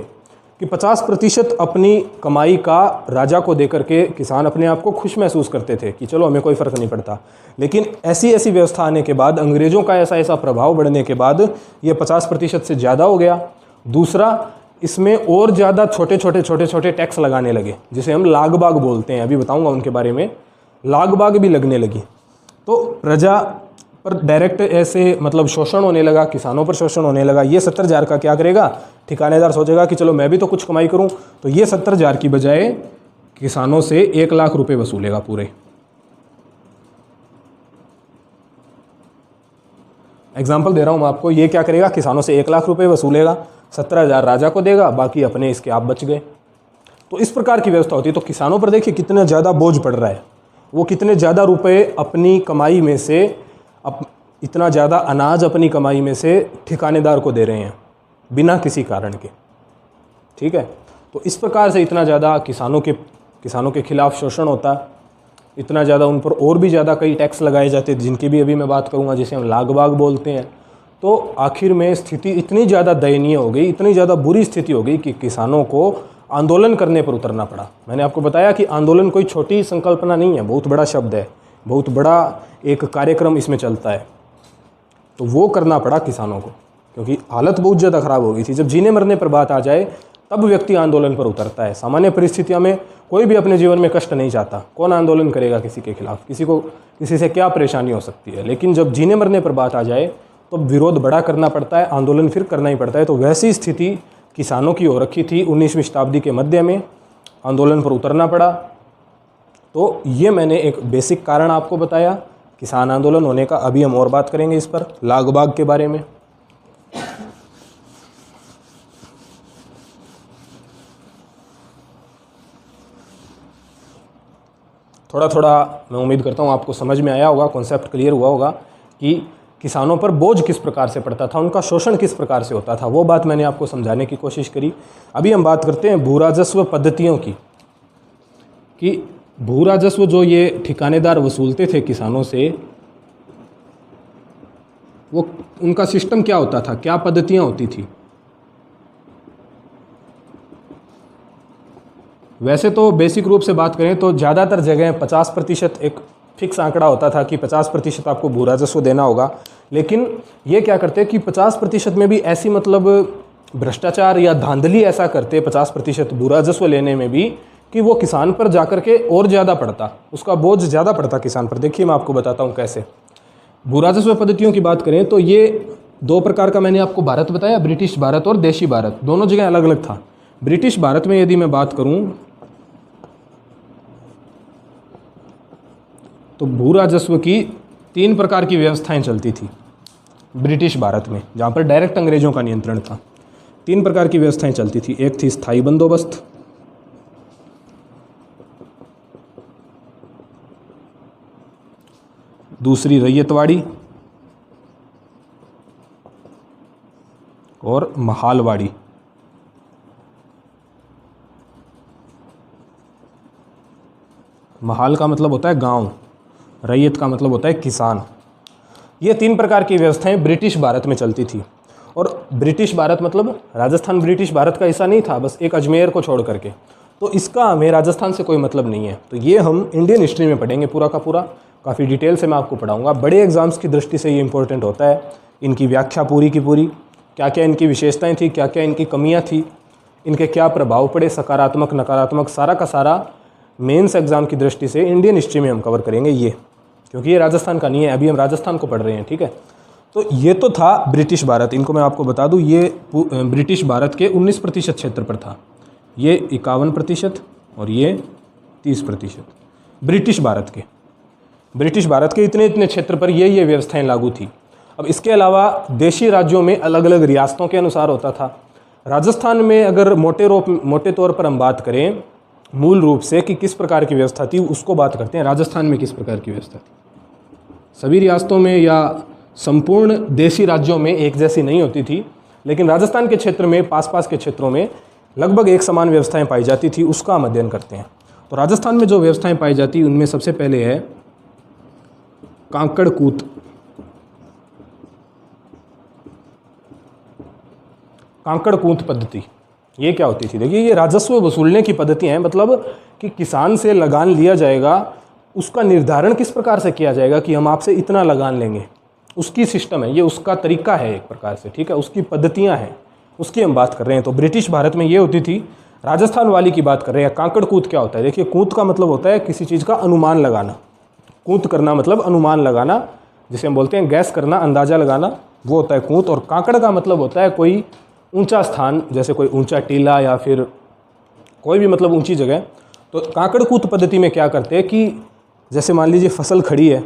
कि 50% अपनी कमाई का राजा को देकर के किसान अपने आप को खुश महसूस करते थे कि चलो हमें कोई फ़र्क नहीं पड़ता। लेकिन ऐसी ऐसी व्यवस्था आने के बाद, अंग्रेज़ों का ऐसा ऐसा प्रभाव बढ़ने के बाद ये 50% से ज़्यादा हो गया। दूसरा, इसमें और ज़्यादा छोटे छोटे टैक्स लगाने लगे, जिसे हम लाग बाग बोलते हैं, अभी बताऊंगा उनके बारे में। लाग बाग भी लगने लगी, तो प्रजा पर डायरेक्ट ऐसे मतलब शोषण होने लगा, किसानों पर शोषण होने लगा। ये 70,000 का क्या करेगा, ठिकानेदार सोचेगा कि चलो मैं भी तो कुछ कमाई करूं, तो ये 70,000 की बजाय किसानों से 1,00,000 रुपये वसूलेगा पूरे। एग्जाम्पल दे रहा हूं मैं आपको। ये क्या करेगा, किसानों से 1,00,000 रुपये वसूलेगा, 17,000 राजा को देगा, बाकी अपने इसके आप बच गए। तो इस प्रकार की व्यवस्था होती है। तो किसानों पर देखिए कितना ज़्यादा बोझ पड़ रहा है, वो कितने ज़्यादा रुपए अपनी कमाई में से इतना ज़्यादा अनाज अपनी कमाई में से ठिकानेदार को दे रहे हैं बिना किसी कारण के। ठीक है, तो इस प्रकार से इतना ज़्यादा किसानों के खिलाफ शोषण होता, इतना ज़्यादा उन पर और भी ज़्यादा कई टैक्स लगाए जाते, जिनकी भी अभी मैं बात करूँगा, जिसे हम लाग बाग बोलते हैं। तो आखिर में स्थिति इतनी ज़्यादा दयनीय हो गई, इतनी ज़्यादा बुरी स्थिति हो गई कि किसानों को आंदोलन करने पर उतरना पड़ा। मैंने आपको बताया कि आंदोलन कोई छोटी संकल्पना नहीं है, बहुत बड़ा शब्द है, बहुत बड़ा एक कार्यक्रम इसमें चलता है। तो वो करना पड़ा किसानों को, क्योंकि हालत बहुत ज़्यादा ख़राब हो गई थी। जब जीने मरने पर बात आ जाए तब व्यक्ति आंदोलन पर उतरता है। सामान्य परिस्थितियों में कोई भी अपने जीवन में कष्ट नहीं चाहता, कौन आंदोलन करेगा किसी के खिलाफ? किसी से क्या परेशानी हो सकती है? लेकिन जब जीने मरने पर बात आ जाए तो विरोध बड़ा करना पड़ता है, आंदोलन फिर करना ही पड़ता है। तो वैसी स्थिति किसानों की हो रखी थी। 19वीं शताब्दी के मध्य में आंदोलन पर उतरना पड़ा। तो ये मैंने एक बेसिक कारण आपको बताया किसान आंदोलन होने का। अभी हम और बात करेंगे इस पर, लाग बाग के बारे में। थोड़ा थोड़ा मैं उम्मीद करता हूँ आपको समझ में आया होगा, कॉन्सेप्ट क्लियर हुआ होगा कि किसानों पर बोझ किस प्रकार से पड़ता था, उनका शोषण किस प्रकार से होता था। वो बात मैंने आपको समझाने की कोशिश करी। अभी हम बात करते हैं भूराजस्व पद्धतियों की, कि भूराजस्व जो ये ठिकानेदार वसूलते थे किसानों से, वो उनका सिस्टम क्या होता था, क्या पद्धतियाँ होती थी। वैसे तो बेसिक रूप से बात करें तो ज़्यादातर जगह 50% एक फिक्स आंकड़ा होता था कि 50% आपको भू राजस्व देना होगा। लेकिन ये क्या करते कि 50% में भी ऐसी मतलब भ्रष्टाचार या धांधली ऐसा करते 50% भू राजस्व लेने में भी, कि वो किसान पर जाकर के और ज़्यादा पड़ता, उसका बोझ ज़्यादा पड़ता किसान पर। देखिए मैं आपको बताता हूँ कैसे। भू राजस्व पद्धतियों की बात करें तो ये 2 प्रकार का मैंने आपको भारत बताया, ब्रिटिश भारत और देशी भारत, दोनों जगह अलग अलग था। ब्रिटिश भारत में यदि मैं बात करूं तो भू राजस्व की 3 प्रकार की व्यवस्थाएं चलती थी ब्रिटिश भारत में, जहां पर डायरेक्ट अंग्रेजों का नियंत्रण था। 3 प्रकार की व्यवस्थाएं चलती थी। एक थी स्थायी बंदोबस्त, दूसरी रैयतवाड़ी और महालवाड़ी। महाल का मतलब होता है गांव, रैयत का मतलब होता है किसान। ये 3 प्रकार की व्यवस्थाएं ब्रिटिश भारत में चलती थी। और ब्रिटिश भारत मतलब राजस्थान ब्रिटिश भारत का हिस्सा नहीं था, बस एक अजमेर को छोड़ करके। तो इसका हमें राजस्थान से कोई मतलब नहीं है। तो ये हम इंडियन हिस्ट्री में पढ़ेंगे पूरा का पूरा, काफ़ी डिटेल से मैं आपको पढ़ाऊँगा। बड़े एग्जाम्स की दृष्टि से ये इंपॉर्टेंट होता है, इनकी व्याख्या पूरी की पूरी, क्या क्या इनकी विशेषताएं थी, क्या क्या इनकी कमियां थी, इनके क्या प्रभाव पड़े, सकारात्मक नकारात्मक, सारा का सारा मेंस एग्जाम की दृष्टि से इंडियन हिस्ट्री में हम कवर करेंगे ये, क्योंकि ये राजस्थान का नहीं है, अभी हम राजस्थान को पढ़ रहे हैं। ठीक है, तो ये तो था ब्रिटिश भारत। इनको मैं आपको बता दूं, ये ब्रिटिश भारत के 19% क्षेत्र पर था, ये 51% और ये 30%। ब्रिटिश भारत के इतने इतने क्षेत्र पर ये व्यवस्थाएं लागू थी। अब इसके अलावा देशी राज्यों में अलग अलग रियासतों के अनुसार होता था। राजस्थान में अगर मोटे तौर पर हम बात करें मूल रूप से कि किस प्रकार की व्यवस्था थी, उसको बात करते हैं। राजस्थान में किस प्रकार की व्यवस्था थी? सभी रियासतों में या संपूर्ण देशी राज्यों में एक जैसी नहीं होती थी, लेकिन राजस्थान के क्षेत्र में पास के क्षेत्रों में लगभग एक समान व्यवस्थाएं पाई जाती थी। उसका हम अध्ययन करते हैं। तो राजस्थान में जो व्यवस्थाएं पाई जाती उनमें सबसे पहले है कांकड़कूट। कांकड़कूट पद्धति ये क्या होती थी? देखिए, ये राजस्व वसूलने की पद्धति है। मतलब कि किसान से लगान लिया जाएगा, उसका निर्धारण किस प्रकार से किया जाएगा कि हम आपसे इतना लगान लेंगे, उसकी सिस्टम है, ये उसका तरीका है एक प्रकार से, ठीक है, उसकी पद्धतियां हैं, उसकी हम बात कर रहे हैं। तो ब्रिटिश भारत में ये होती थी। राजस्थान वाली की बात कर रहे हैं। कांकड़कूट क्या होता है? देखिए, कूट का मतलब होता है किसी चीज़ का अनुमान लगाना। कूट करना मतलब अनुमान लगाना, जिसे हम बोलते हैं गैस करना, अंदाज़ा लगाना, वो होता है कूट। और कांकड़ का मतलब होता है कोई ऊंचा स्थान, जैसे कोई ऊंचा टीला या फिर कोई भी मतलब ऊंची जगह। तो कांकड़कूट पद्धति में क्या करते हैं कि जैसे मान लीजिए फसल खड़ी है,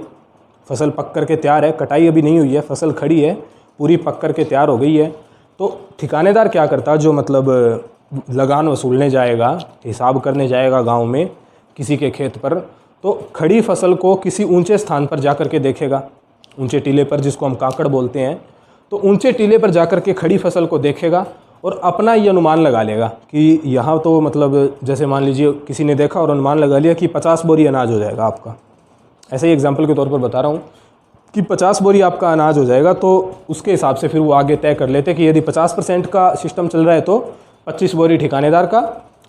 फसल पक कर के तैयार है, कटाई अभी नहीं हुई है, फसल खड़ी है, पूरी पक कर के तैयार हो गई है। तो ठिकानेदार क्या करता, जो मतलब लगान वसूलने जाएगा, हिसाब करने जाएगा गांव में किसी के खेत पर, तो खड़ी फसल को किसी ऊंचे स्थान पर जाकर के देखेगा, ऊंचे टीले पर, जिसको हम कांकड़ बोलते हैं। तो ऊंचे टीले पर जाकर के खड़ी फसल को देखेगा और अपना ये अनुमान लगा लेगा कि यहाँ तो मतलब जैसे मान लीजिए किसी ने देखा और अनुमान लगा लिया कि 50 बोरी अनाज हो जाएगा आपका। ऐसे ही एग्जाम्पल के तौर पर बता रहा हूँ कि 50 बोरी आपका अनाज हो जाएगा। तो उसके हिसाब से फिर वो आगे तय कर लेते कि यदि 50% का सिस्टम चल रहा है तो 25 बोरी ठिकानेदार का,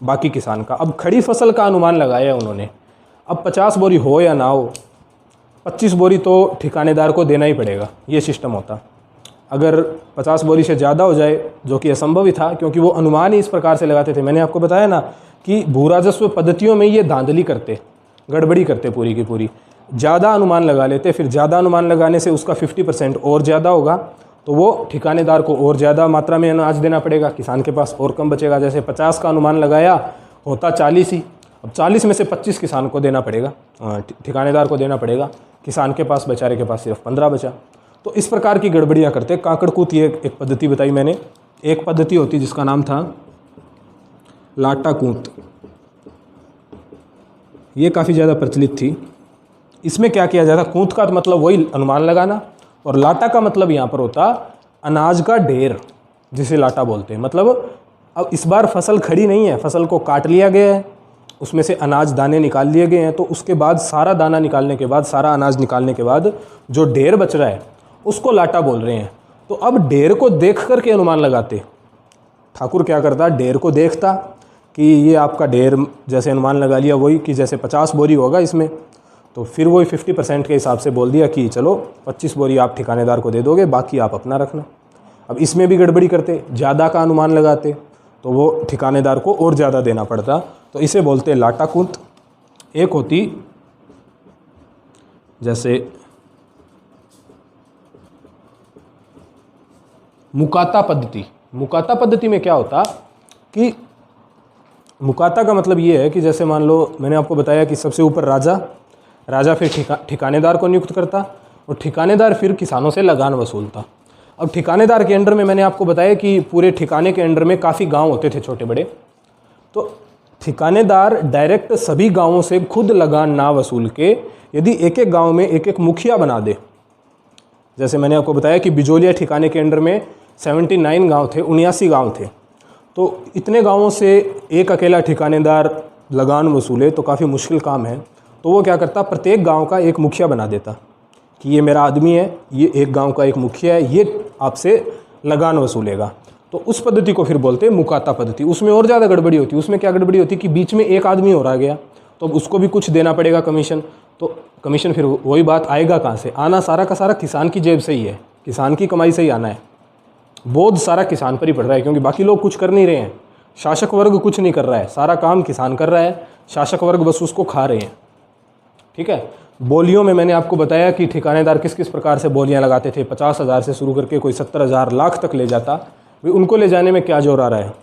बाकी किसान का। अब खड़ी फसल का अनुमान लगाया उन्होंने। अब 50 बोरी हो या ना हो, 25 बोरी तो ठिकानेदार को देना ही पड़ेगा, ये सिस्टम होता। अगर 50 बोरी से ज़्यादा हो जाए, जो कि असंभव ही था क्योंकि वो अनुमान ही इस प्रकार से लगाते थे। मैंने आपको बताया ना कि भू राजस्व पद्धतियों में ये धांधली करते, गड़बड़ी करते पूरी की पूरी। ज़्यादा अनुमान लगा लेते, फिर ज़्यादा अनुमान लगाने से उसका 50% और ज़्यादा होगा, तो वो ठिकानेदार को और ज़्यादा मात्रा में अनाज देना पड़ेगा, किसान के पास और कम बचेगा। जैसे 50 का अनुमान लगाया, होता 40 ही, अब 40 में से 25 किसान को देना पड़ेगा, ठिकानेदार को देना पड़ेगा, किसान के पास, बेचारे के पास सिर्फ 15 बचा। तो इस प्रकार की गड़बड़ियाँ करते। कांकड़कूट ये एक पद्धति बताई मैंने। एक पद्धति होती जिसका नाम था लाटाकूट, ये काफ़ी ज़्यादा प्रचलित थी। इसमें क्या किया जाता, कूट का मतलब वही अनुमान लगाना, और लाटा का मतलब यहाँ पर होता अनाज का ढेर, जिसे लाटा बोलते हैं। मतलब अब इस बार फसल खड़ी नहीं है, फसल को काट लिया गया है, उसमें से अनाज दाने निकाल लिए गए हैं। तो उसके बाद सारा दाना निकालने के बाद, सारा अनाज निकालने के बाद जो ढेर बच रहा है उसको लाटा बोल रहे हैं। तो अब ढेर को देख कर के अनुमान लगाते। ठाकुर क्या करता, ढेर को देखता कि ये आपका ढेर, जैसे अनुमान लगा लिया वही कि जैसे 50 बोरी होगा इसमें, तो फिर वही 50% के हिसाब से बोल दिया कि चलो 25 बोरी आप ठिकानेदार को दे दोगे, बाकी आप अपना रखना। अब इसमें भी गड़बड़ी करते, ज़्यादा का अनुमान लगाते, तो वो ठिकानेदार को और ज़्यादा देना पड़ता। तो इसे बोलते लाटाकूट। एक होती जैसे मुकाता पद्धति। मुकाता पद्धति में क्या होता कि मुकाता का मतलब ये है कि जैसे मान लो मैंने आपको बताया कि सबसे ऊपर राजा फिर ठिकानेदार को नियुक्त करता, और ठिकानेदार फिर किसानों से लगान वसूलता। अब ठिकानेदार के अंडर में मैंने आपको बताया कि पूरे ठिकाने के अंडर में काफ़ी गांव होते थे छोटे बड़े। तो ठिकानेदार डायरेक्ट सभी गांवों से खुद लगान ना वसूल के, यदि एक एक गांव में एक एक मुखिया बना दे, जैसे मैंने आपको बताया कि बिजोलिया ठिकाने के अंडर में 79 गांव थे, 79 गांव थे। तो इतने गांवों से एक अकेला ठिकानेदार लगान वसूले तो काफ़ी मुश्किल काम है। तो वो क्या करता, प्रत्येक गांव का एक मुखिया बना देता कि ये मेरा आदमी है, ये एक गांव का एक मुखिया है, ये आपसे लगान वसूलेगा। तो उस पद्धति को फिर बोलते हैं मुकाता पद्धति। उसमें और ज़्यादा गड़बड़ी होती है। उसमें क्या गड़बड़ी होती है कि बीच में एक आदमी और आ गया, तो उसको भी कुछ देना पड़ेगा कमीशन। तो कमीशन फिर वही बात, आएगा कहाँ से? आना सारा का सारा किसान की जेब से ही है, किसान की कमाई से ही आना है। बोझ सारा किसान पर ही पड़ रहा है, क्योंकि बाकी लोग कुछ कर नहीं रहे हैं, शासक वर्ग कुछ नहीं कर रहा है, सारा काम किसान कर रहा है, शासक वर्ग बस उसको खा रहे हैं। ठीक है। बोलियों में मैंने आपको बताया कि ठिकानेदार किस किस प्रकार से बोलियां लगाते थे। 50,000 से शुरू करके कोई 70,000 लाख तक ले जाता। भाई उनको ले जाने में क्या जोर आ रहा है?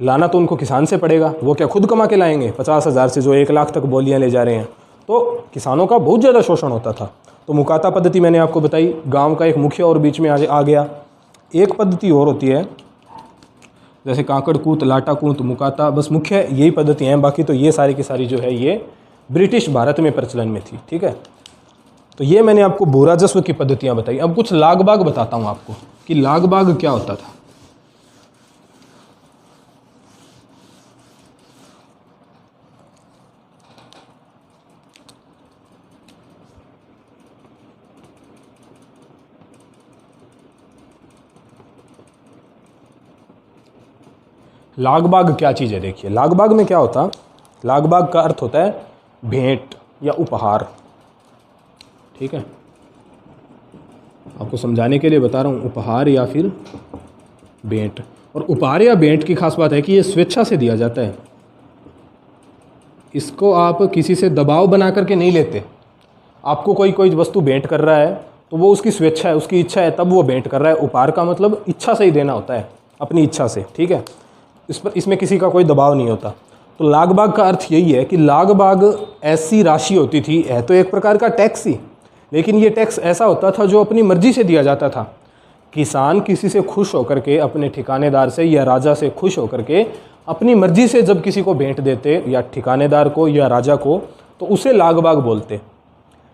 लाना तो उनको किसान से पड़ेगा, वो क्या खुद कमा के लाएंगे 50,000 से जो 1 लाख तक बोलियाँ ले जा रहे हैं। तो किसानों का बहुत ज़्यादा शोषण होता था। तो मुकाता पद्धति मैंने आपको बताई, गांव का एक मुखिया और बीच में आ गया। एक पद्धति और होती है जैसे काकड़ कूट, लाटा कूट, मुकाता, बस मुख्य यही पद्धतियाँ हैं। बाकी तो ये सारी की सारी जो है ये ब्रिटिश भारत में प्रचलन में थी, ठीक है। तो ये मैंने आपको भू राजस्व की पद्धतियाँ बताई। अब कुछ लाग बाग बताता हूँ आपको कि लाग बाग क्या होता था। लाग बाग क्या चीज़ है, देखिए लाग बाग में क्या होता। लाग बाग का अर्थ होता है भेंट या उपहार, ठीक है। आपको समझाने के लिए बता रहा हूँ, उपहार या फिर भेंट। और उपहार या भेंट की खास बात है कि ये स्वेच्छा से दिया जाता है। इसको आप किसी से दबाव बना करके नहीं लेते। आपको कोई वस्तु भेंट कर रहा है तो वो उसकी स्वेच्छा है, उसकी इच्छा है, तब वो भेंट कर रहा है। उपहार का मतलब इच्छा से ही देना होता है, अपनी इच्छा से, ठीक है। इसमें किसी का कोई दबाव नहीं होता। तो लाग बाग का अर्थ यही है कि लाग बाग ऐसी राशि होती थी, है तो एक प्रकार का टैक्स ही, लेकिन ये टैक्स ऐसा होता था जो अपनी मर्जी से दिया जाता था। किसान किसी से खुश होकर के, अपने ठिकानेदार से या राजा से खुश होकर के अपनी मर्जी से जब किसी को भेंट देते, या ठिकानेदार को या राजा को, तो उसे लाग बाग बोलते।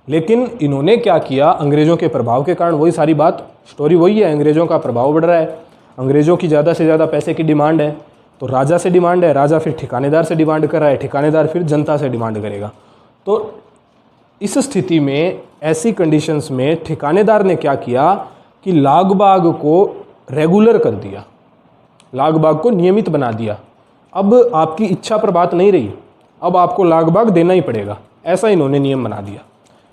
लेकिन इन्होंने क्या किया, अंग्रेज़ों के प्रभाव के कारण, वही सारी बात, स्टोरी वही है, अंग्रेज़ों का प्रभाव बढ़ रहा है, अंग्रेज़ों की ज़्यादा से ज़्यादा पैसे की डिमांड है। तो राजा से डिमांड है, राजा फिर ठिकानेदार से डिमांड कर रहा है, ठिकानेदार फिर जनता से डिमांड करेगा। तो इस स्थिति में, ऐसी कंडीशंस में ठिकानेदार ने क्या किया कि लाग बाग को रेगुलर कर दिया, लाग बाग को नियमित बना दिया। अब आपकी इच्छा पर बात नहीं रही, अब आपको लाग बाग देना ही पड़ेगा, ऐसा इन्होंने नियम बना दिया।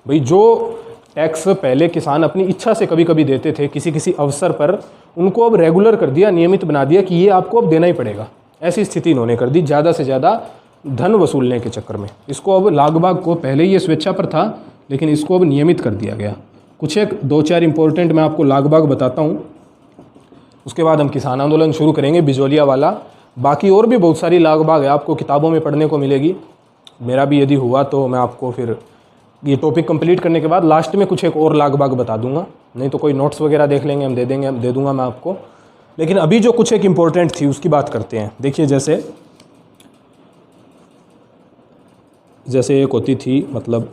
भाई जो टैक्स पहले किसान अपनी इच्छा से कभी कभी देते थे किसी किसी अवसर पर, उनको अब रेगुलर कर दिया, नियमित बना दिया कि ये आपको अब देना ही पड़ेगा। ऐसी स्थिति इन्होंने कर दी, ज़्यादा से ज़्यादा धन वसूलने के चक्कर में। इसको अब लाग बाग को, पहले ये स्वेच्छा पर था लेकिन इसको अब नियमित कर दिया गया। कुछ एक 2-4 इंपॉर्टेंट मैं आपको लाग बाग बताता हूँ, उसके बाद हम किसान आंदोलन शुरू करेंगे, बिजोलिया वाला। बाकी और भी बहुत सारी लाग बाग है, आपको किताबों में पढ़ने को मिलेगी। मेरा भी यदि हुआ तो मैं आपको फिर ये टॉपिक कंप्लीट करने के बाद लास्ट में कुछ एक और लाग बाग बता दूंगा, नहीं तो कोई नोट्स वगैरह देख लेंगे, हम दे दूंगा मैं आपको। लेकिन अभी जो कुछ एक इम्पोर्टेंट थी उसकी बात करते हैं। देखिए जैसे एक होती थी, मतलब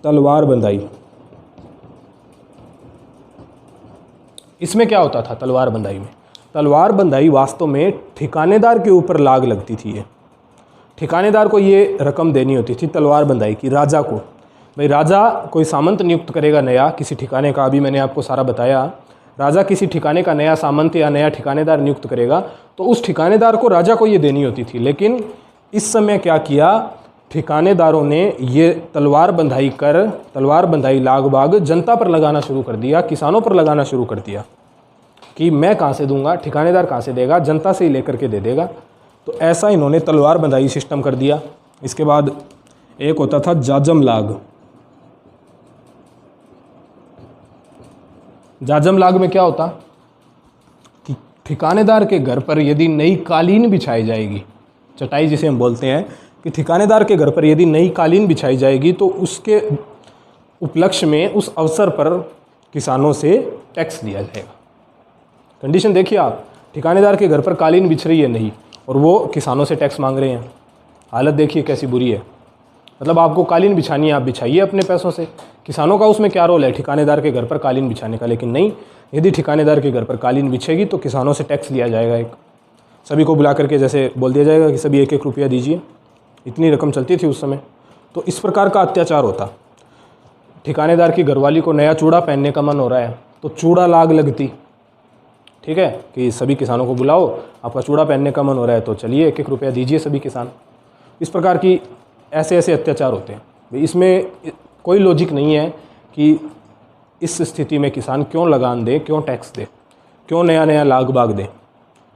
तलवार बंधाई। इसमें क्या होता था तलवार बंधाई में? तलवार बंधाई वास्तव में ठिकानेदार के ऊपर लाग लगती थी। ये ठिकानेदार को ये रकम देनी होती थी तलवार बंधाई की, राजा को। भाई राजा कोई सामंत नियुक्त करेगा नया किसी ठिकाने का, अभी मैंने आपको सारा बताया। राजा किसी ठिकाने का नया सामंत या नया ठिकानेदार नियुक्त करेगा तो उस ठिकानेदार को राजा को ये देनी होती थी। लेकिन इस समय क्या किया, ठिकानेदारों ने ये तलवार बंधाई लाग बाग जनता पर लगाना शुरू कर दिया, किसानों पर लगाना शुरू कर दिया कि मैं कहाँ से दूंगा, ठिकानेदार कहाँ से देगा, जनता से ही लेकर के दे देगा। तो ऐसा इन्होंने तलवार बंधाई सिस्टम कर दिया। इसके बाद एक होता था जाजम लाग। जाजम लाग में क्या होता कि ठिकानेदार के घर पर यदि नई कालीन बिछाई जाएगी, चटाई जिसे हम बोलते हैं, कि ठिकानेदार के घर पर यदि नई कालीन बिछाई जाएगी तो उसके उपलक्ष्य में, उस अवसर पर किसानों से टैक्स लिया जाएगा। कंडीशन देखिए आप, ठिकानेदार के घर पर कालीन बिछ रही है नहीं, और वो किसानों से टैक्स मांग रहे हैं। हालत देखिए कैसी बुरी है। मतलब आपको कालीन बिछानी है, आप बिछाइए अपने पैसों से। किसानों का उसमें क्या रोल है ठिकानेदार के घर पर कालीन बिछाने का? लेकिन नहीं, यदि ठिकानेदार के घर पर कालीन बिछेगी तो किसानों से टैक्स लिया जाएगा। एक सभी को बुला करके जैसे बोल दिया जाएगा कि सभी 1-1 रुपया दीजिए। इतनी रकम चलती थी उस समय। तो इस प्रकार का अत्याचार होता। ठिकानेदार की घरवाली को नया चूड़ा पहनने का मन हो रहा है तो चूड़ा लाग लगती, ठीक है, कि सभी किसानों को बुलाओ, आपका चूड़ा पहनने का मन हो रहा है तो चलिए 1-1 रुपया दीजिए सभी किसान। इस प्रकार की ऐसे अत्याचार होते हैं। इसमें कोई लॉजिक नहीं है कि इस स्थिति में किसान क्यों लगान दे, क्यों टैक्स दे, क्यों नया लाग बाग दे,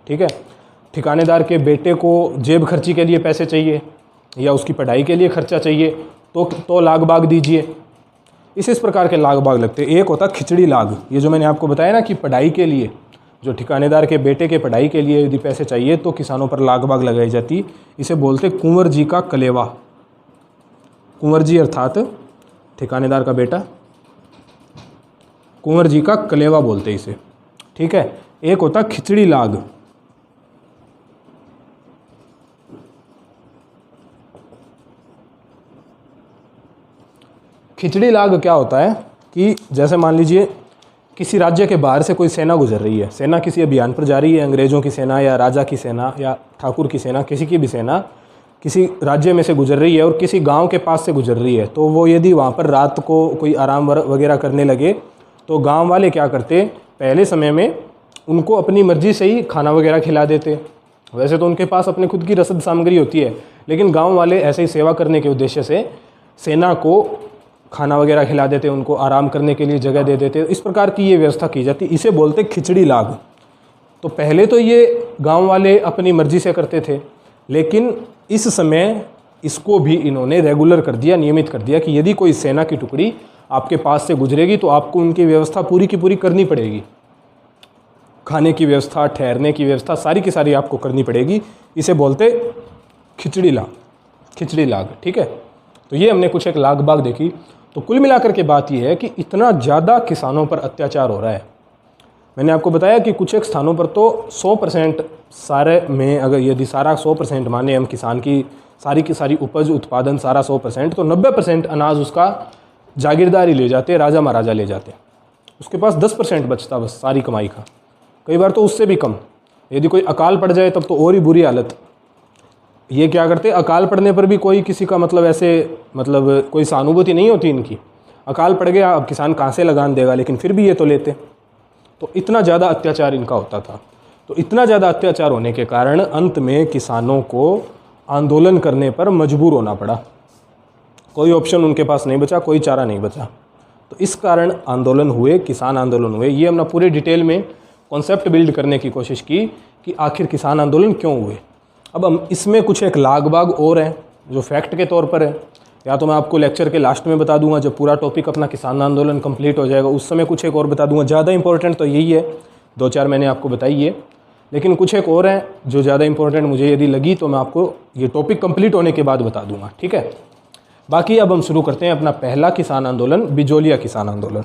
ठीक है। ठिकानेदार के बेटे को जेब खर्ची के लिए पैसे चाहिए या उसकी पढ़ाई के लिए खर्चा चाहिए तो लाग बाग दीजिए। इस प्रकार के लाग बाग लगते। एक होता खिचड़ी लाग, ये जो मैंने आपको बताया ना कि पढ़ाई के लिए जो ठिकानेदार के बेटे के पढ़ाई के लिए यदि पैसे चाहिए तो किसानों पर लाग बाग लगाई जाती। इसे बोलते कुंवर जी का कलेवा। कुंवर जी अर्थात ठिकानेदार का बेटा, कुंवर जी का कलेवा बोलते इसे, ठीक है। एक होता खिचड़ी लाग। खिचड़ी लाग क्या होता है कि जैसे मान लीजिए किसी राज्य के बाहर से कोई सेना गुजर रही है, सेना किसी अभियान पर जा रही है, अंग्रेज़ों की सेना या राजा की सेना या ठाकुर की सेना, किसी की भी सेना किसी राज्य में से गुजर रही है और किसी गांव के पास से गुजर रही है, तो वो यदि वहाँ पर रात को कोई आराम वगैरह करने लगे तो गांव वाले क्या करते, पहले समय में उनको अपनी मर्जी से ही खाना वगैरह खिला देते। वैसे तो उनके पास अपने खुद की रसद सामग्री होती है, लेकिन गाँव वाले ऐसे ही सेवा करने के उद्देश्य से सेना को खाना वगैरह खिला देते, उनको आराम करने के लिए जगह दे देते। इस प्रकार की ये व्यवस्था की जाती, इसे बोलते खिचड़ी लाग। तो पहले तो ये गांव वाले अपनी मर्जी से करते थे, लेकिन इस समय इसको भी इन्होंने रेगुलर कर दिया, नियमित कर दिया कि यदि कोई सेना की टुकड़ी आपके पास से गुजरेगी तो आपको उनकी व्यवस्था पूरी की पूरी करनी पड़ेगी। खाने की व्यवस्था, ठहरने की व्यवस्था, सारी की सारी आपको करनी पड़ेगी। इसे बोलते खिचड़ी लाग, खिचड़ी लाग, ठीक है। तो ये हमने कुछ एक लाग बाग देखी। तो कुल मिलाकर के बात यह है कि इतना ज़्यादा किसानों पर अत्याचार हो रहा है। मैंने आपको बताया कि कुछ एक स्थानों पर तो 100% सारे में, अगर यदि सारा 100% माने हम, किसान की सारी उपज उत्पादन सारा 100%, तो 90% अनाज उसका जागीरदार ही ले जाते, राजा महाराजा ले जाते। उसके पास 10% बचता बस सारी कमाई का, कई बार तो उससे भी कम। यदि कोई अकाल पड़ जाए तब तो और ही बुरी हालत। ये क्या करते, अकाल पड़ने पर भी कोई किसी का मतलब कोई सहानुभूति नहीं होती इनकी। अकाल पड़ गया, अब किसान कहाँ से लगान देगा, लेकिन फिर भी ये तो लेते। तो इतना ज़्यादा अत्याचार इनका होता था। तो इतना ज़्यादा अत्याचार होने के कारण अंत में किसानों को आंदोलन करने पर मजबूर होना पड़ा। कोई ऑप्शन उनके पास नहीं बचा, कोई चारा नहीं बचा। तो इस कारण आंदोलन हुए, किसान आंदोलन हुए। ये हमने पूरे डिटेल में कॉन्सेप्ट बिल्ड करने की कोशिश की कि आखिर किसान आंदोलन क्यों हुए। अब हम इसमें कुछ एक लाग बाग और हैं जो फैक्ट के तौर पर है, या तो मैं आपको लेक्चर के लास्ट में बता दूंगा जब पूरा टॉपिक अपना किसान आंदोलन कंप्लीट हो जाएगा, उस समय कुछ एक और बता दूंगा। ज़्यादा इंपॉर्टेंट तो यही है, 2-4 मैंने आपको बताई है, लेकिन कुछ एक और हैं जो ज़्यादा इंपॉर्टेंट मुझे यदि लगी तो मैं आपको ये टॉपिक कंप्लीट होने के बाद बता दूंगा, ठीक है। बाकी अब हम शुरू करते हैं अपना पहला किसान आंदोलन, बिजोलिया किसान आंदोलन।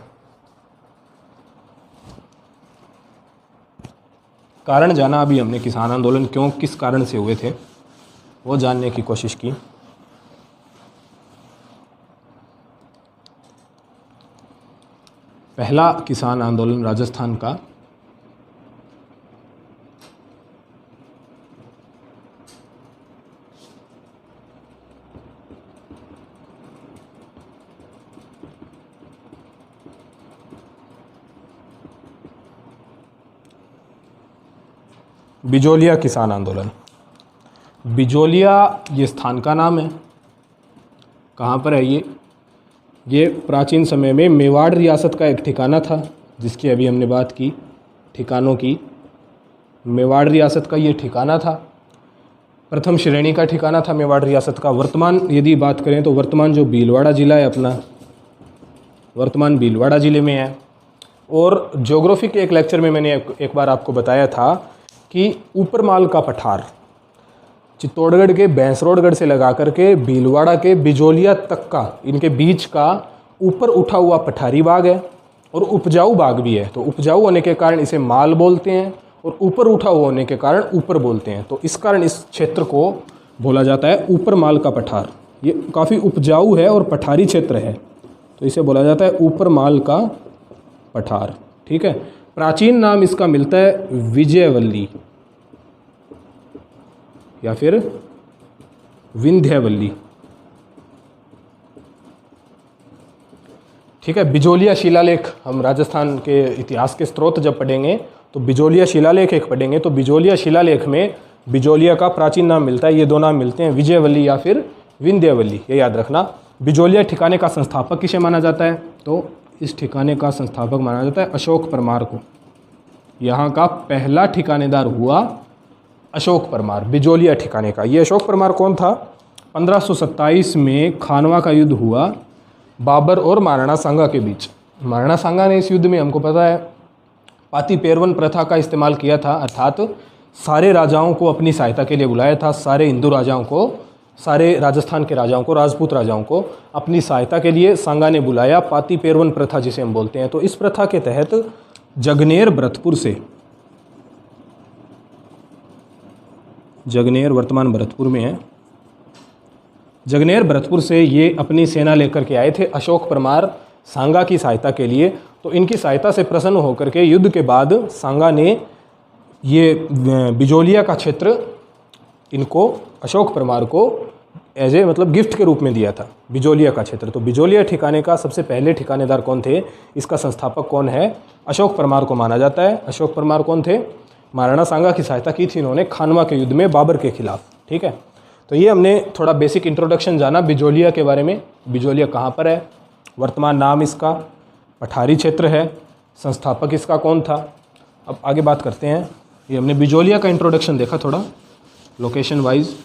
कारण जाना अभी हमने, किसान आंदोलन क्यों, किस कारण से हुए थे, वो जानने की कोशिश की। पहला किसान आंदोलन राजस्थान का बिजोलिया किसान आंदोलन। बिजोलिया ये स्थान का नाम है। कहाँ पर है ये प्राचीन समय में मेवाड़ रियासत का एक ठिकाना था, जिसकी अभी हमने बात की ठिकानों की। मेवाड़ रियासत का ये ठिकाना था, प्रथम श्रेणी का ठिकाना था मेवाड़ रियासत का। वर्तमान यदि बात करें तो वर्तमान जो भीलवाड़ा ज़िला है अपना, वर्तमान भीलवाड़ा ज़िले में है। और ज्योग्राफी के एक लेक्चर में मैंने एक बार आपको बताया था कि ऊपरमाल का पठार चित्तौड़गढ़ के भैंसरोडगढ़ से लगा करके भीलवाड़ा के बिजोलिया तक का, इनके बीच का ऊपर उठा हुआ पठारी बाग है और उपजाऊ बाग भी है। तो उपजाऊ होने के कारण इसे माल बोलते हैं और ऊपर उठा हुआ होने के कारण ऊपर बोलते हैं। तो इस कारण इस क्षेत्र को बोला जाता है ऊपरमाल का पठार। ये काफ़ी उपजाऊ है और पठारी क्षेत्र है, तो इसे बोला जाता है ऊपरमाल का पठार, ठीक है। प्राचीन नाम इसका मिलता है विजयवल्ली या फिर विंध्यवल्ली, ठीक है। बिजोलिया शिलालेख, हम राजस्थान के इतिहास के स्रोत जब पढ़ेंगे तो बिजोलिया शिलालेख एक पढ़ेंगे, तो बिजोलिया शिलालेख में बिजोलिया का प्राचीन नाम मिलता है। ये दो नाम मिलते हैं, विजयवल्ली या फिर विंध्यवल्ली, ये याद रखना। बिजोलिया ठिकाने का संस्थापक किसे माना जाता है, तो इस ठिकाने का संस्थापक माना जाता है अशोक परमार को। यहाँ का पहला ठिकानेदार हुआ अशोक परमार, बिजोलिया ठिकाने का। ये अशोक परमार कौन था, 1527 में खानवा का युद्ध हुआ बाबर और महाराणा सांगा के बीच। महाराणा सांगा ने इस युद्ध में, हमको पता है, पाती पेरवन प्रथा का इस्तेमाल किया था, अर्थात सारे राजाओं को अपनी सहायता के लिए बुलाया था, सारे हिंदू राजाओं को, सारे राजस्थान के राजाओं को, राजपूत राजाओं को अपनी सहायता के लिए सांगा ने बुलाया। पाती पेरवन प्रथा जिसे हम बोलते हैं, तो इस प्रथा के तहत जगनेर भरतपुर से, जगनेर वर्तमान भरतपुर में है, जगनेर भरतपुर से ये अपनी सेना लेकर के आए थे अशोक परमार सांगा की सहायता के लिए। तो इनकी सहायता से प्रसन्न होकर के युद्ध के बाद सांगा ने ये बिजोलिया का क्षेत्र इनको, अशोक परमार को एज ए मतलब गिफ्ट के रूप में दिया था, बिजोलिया का क्षेत्र। तो बिजोलिया ठिकाने का सबसे पहले ठिकानेदार कौन थे, इसका संस्थापक कौन है, अशोक परमार को माना जाता है। अशोक परमार कौन थे, महाराणा सांगा की सहायता की थी इन्होंने खानवा के युद्ध में बाबर के खिलाफ। ठीक है, तो ये हमने थोड़ा बेसिक इंट्रोडक्शन जाना बिजोलिया के बारे में। बिजोलिया कहाँ पर है, वर्तमान नाम इसका पठारी क्षेत्र है, संस्थापक इसका कौन था। अब आगे बात करते हैं। ये हमने बिजोलिया का इंट्रोडक्शन देखा थोड़ा लोकेशन वाइज।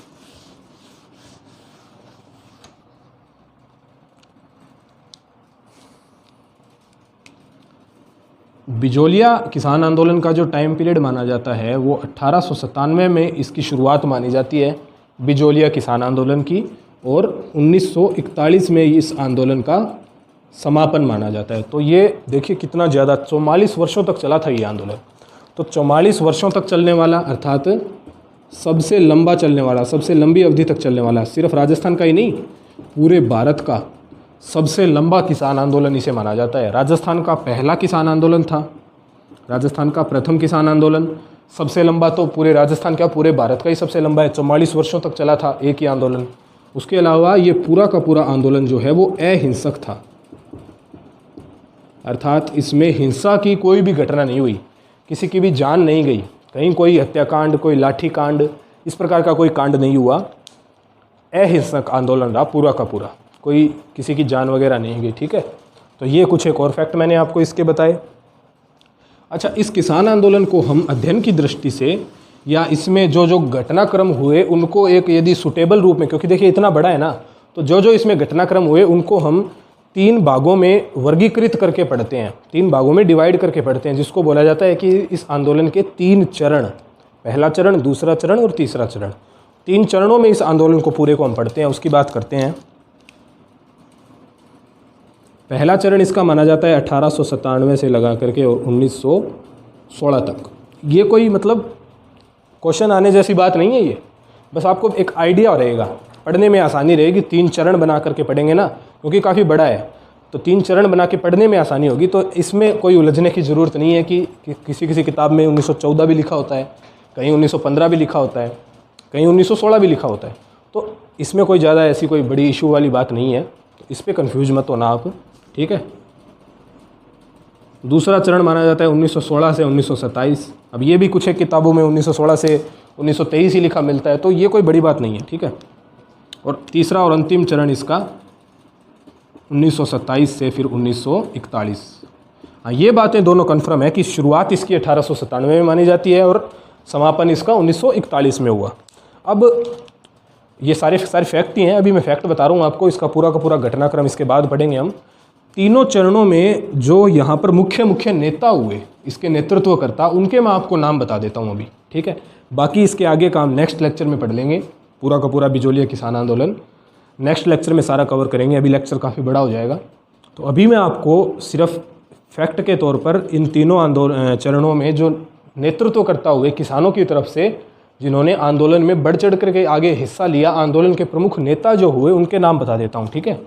बिजोलिया किसान आंदोलन का जो टाइम पीरियड माना जाता है वो 1897 में इसकी शुरुआत मानी जाती है बिजोलिया किसान आंदोलन की, और 1941 में इस आंदोलन का समापन माना जाता है। तो ये देखिए कितना ज़्यादा 44 वर्षों तक चला था ये आंदोलन। तो 44 वर्षों तक चलने वाला, अर्थात सबसे लंबा चलने वाला, सबसे लंबी अवधि तक चलने वाला, सिर्फ राजस्थान का ही नहीं पूरे भारत का सबसे लंबा किसान आंदोलन इसे माना जाता है। राजस्थान का पहला किसान आंदोलन था, राजस्थान का प्रथम किसान आंदोलन। सबसे लंबा तो पूरे राजस्थान का, पूरे भारत का ही सबसे लंबा है, 44 वर्षों तक चला था एक ही आंदोलन। उसके अलावा ये पूरा का पूरा आंदोलन जो है वो अहिंसक था, अर्थात इसमें हिंसा की कोई भी घटना नहीं हुई, किसी की भी जान नहीं गई, कहीं कोई हत्याकांड, कोई लाठी कांड, इस प्रकार का कोई कांड नहीं हुआ। अहिंसक आंदोलन रहा पूरा का पूरा, कोई किसी की जान वगैरह नहीं गई। ठीक है, तो ये कुछ एक और फैक्ट मैंने आपको इसके बताए। अच्छा, इस किसान आंदोलन को हम अध्ययन की दृष्टि से या इसमें जो जो घटनाक्रम हुए उनको एक यदि सुटेबल रूप में, क्योंकि देखिए इतना बड़ा है ना, तो जो जो इसमें घटनाक्रम हुए उनको हम 3 भागों में वर्गीकृत करके पढ़ते हैं, 3 भागों में डिवाइड करके पढ़ते हैं, जिसको बोला जाता है कि इस आंदोलन के 3 चरण, पहला चरण, दूसरा चरण और तीसरा चरण। 3 चरणों में इस आंदोलन को पूरे को हम पढ़ते हैं, उसकी बात करते हैं। पहला चरण इसका माना जाता है 1897 से लगा करके 1916 तक। ये कोई मतलब क्वेश्चन आने जैसी बात नहीं है, ये बस आपको एक आइडिया रहेगा, पढ़ने में आसानी रहेगी। 3 चरण बना करके पढ़ेंगे ना, क्योंकि काफ़ी बड़ा है, तो 3 चरण बना के पढ़ने में आसानी होगी। तो इसमें कोई उलझने की ज़रूरत नहीं है कि किसी किसी किताब में 1914 भी लिखा होता है, कहीं 1915 भी लिखा होता है, कहीं 1916 भी लिखा होता है। तो इसमें कोई ज़्यादा ऐसी कोई बड़ी इशू वाली बात नहीं है, तो इस पर कन्फ्यूज मत होना आप। ठीक है, दूसरा चरण माना जाता है 1916 से 1927। अब ये भी कुछ एक किताबों में 1916 से 1923 ही लिखा मिलता है, तो ये कोई बड़ी बात नहीं है। ठीक है, और तीसरा और अंतिम चरण इसका 1927 से फिर 1941। हाँ, ये बातें दोनों कन्फर्म है कि शुरुआत इसकी 1897 में मानी जाती है और समापन इसका 1941 में हुआ। अब ये सारे फैक्ट ही हैं, अभी मैं फैक्ट बता रहा हूँ आपको, इसका पूरा का पूरा घटनाक्रम इसके बाद पढ़ेंगे हम। तीनों चरणों में जो यहाँ पर मुख्य मुख्य नेता हुए, इसके नेतृत्व करता, उनके मैं आपको नाम बता देता हूँ अभी। ठीक है, बाकी इसके आगे का हम नेक्स्ट लेक्चर में पढ़ लेंगे, पूरा का पूरा बिजोलिया किसान आंदोलन नेक्स्ट लेक्चर में सारा कवर करेंगे। अभी लेक्चर काफ़ी बड़ा हो जाएगा, तो अभी मैं आपको सिर्फ फैक्ट के तौर पर इन तीनों चरणों में जो नेतृत्व करता हुए किसानों की तरफ से जिन्होंने आंदोलन में बढ़ चढ़ करके आगे हिस्सा लिया, आंदोलन के प्रमुख नेता जो हुए, उनके नाम बता देता हूँ। ठीक है,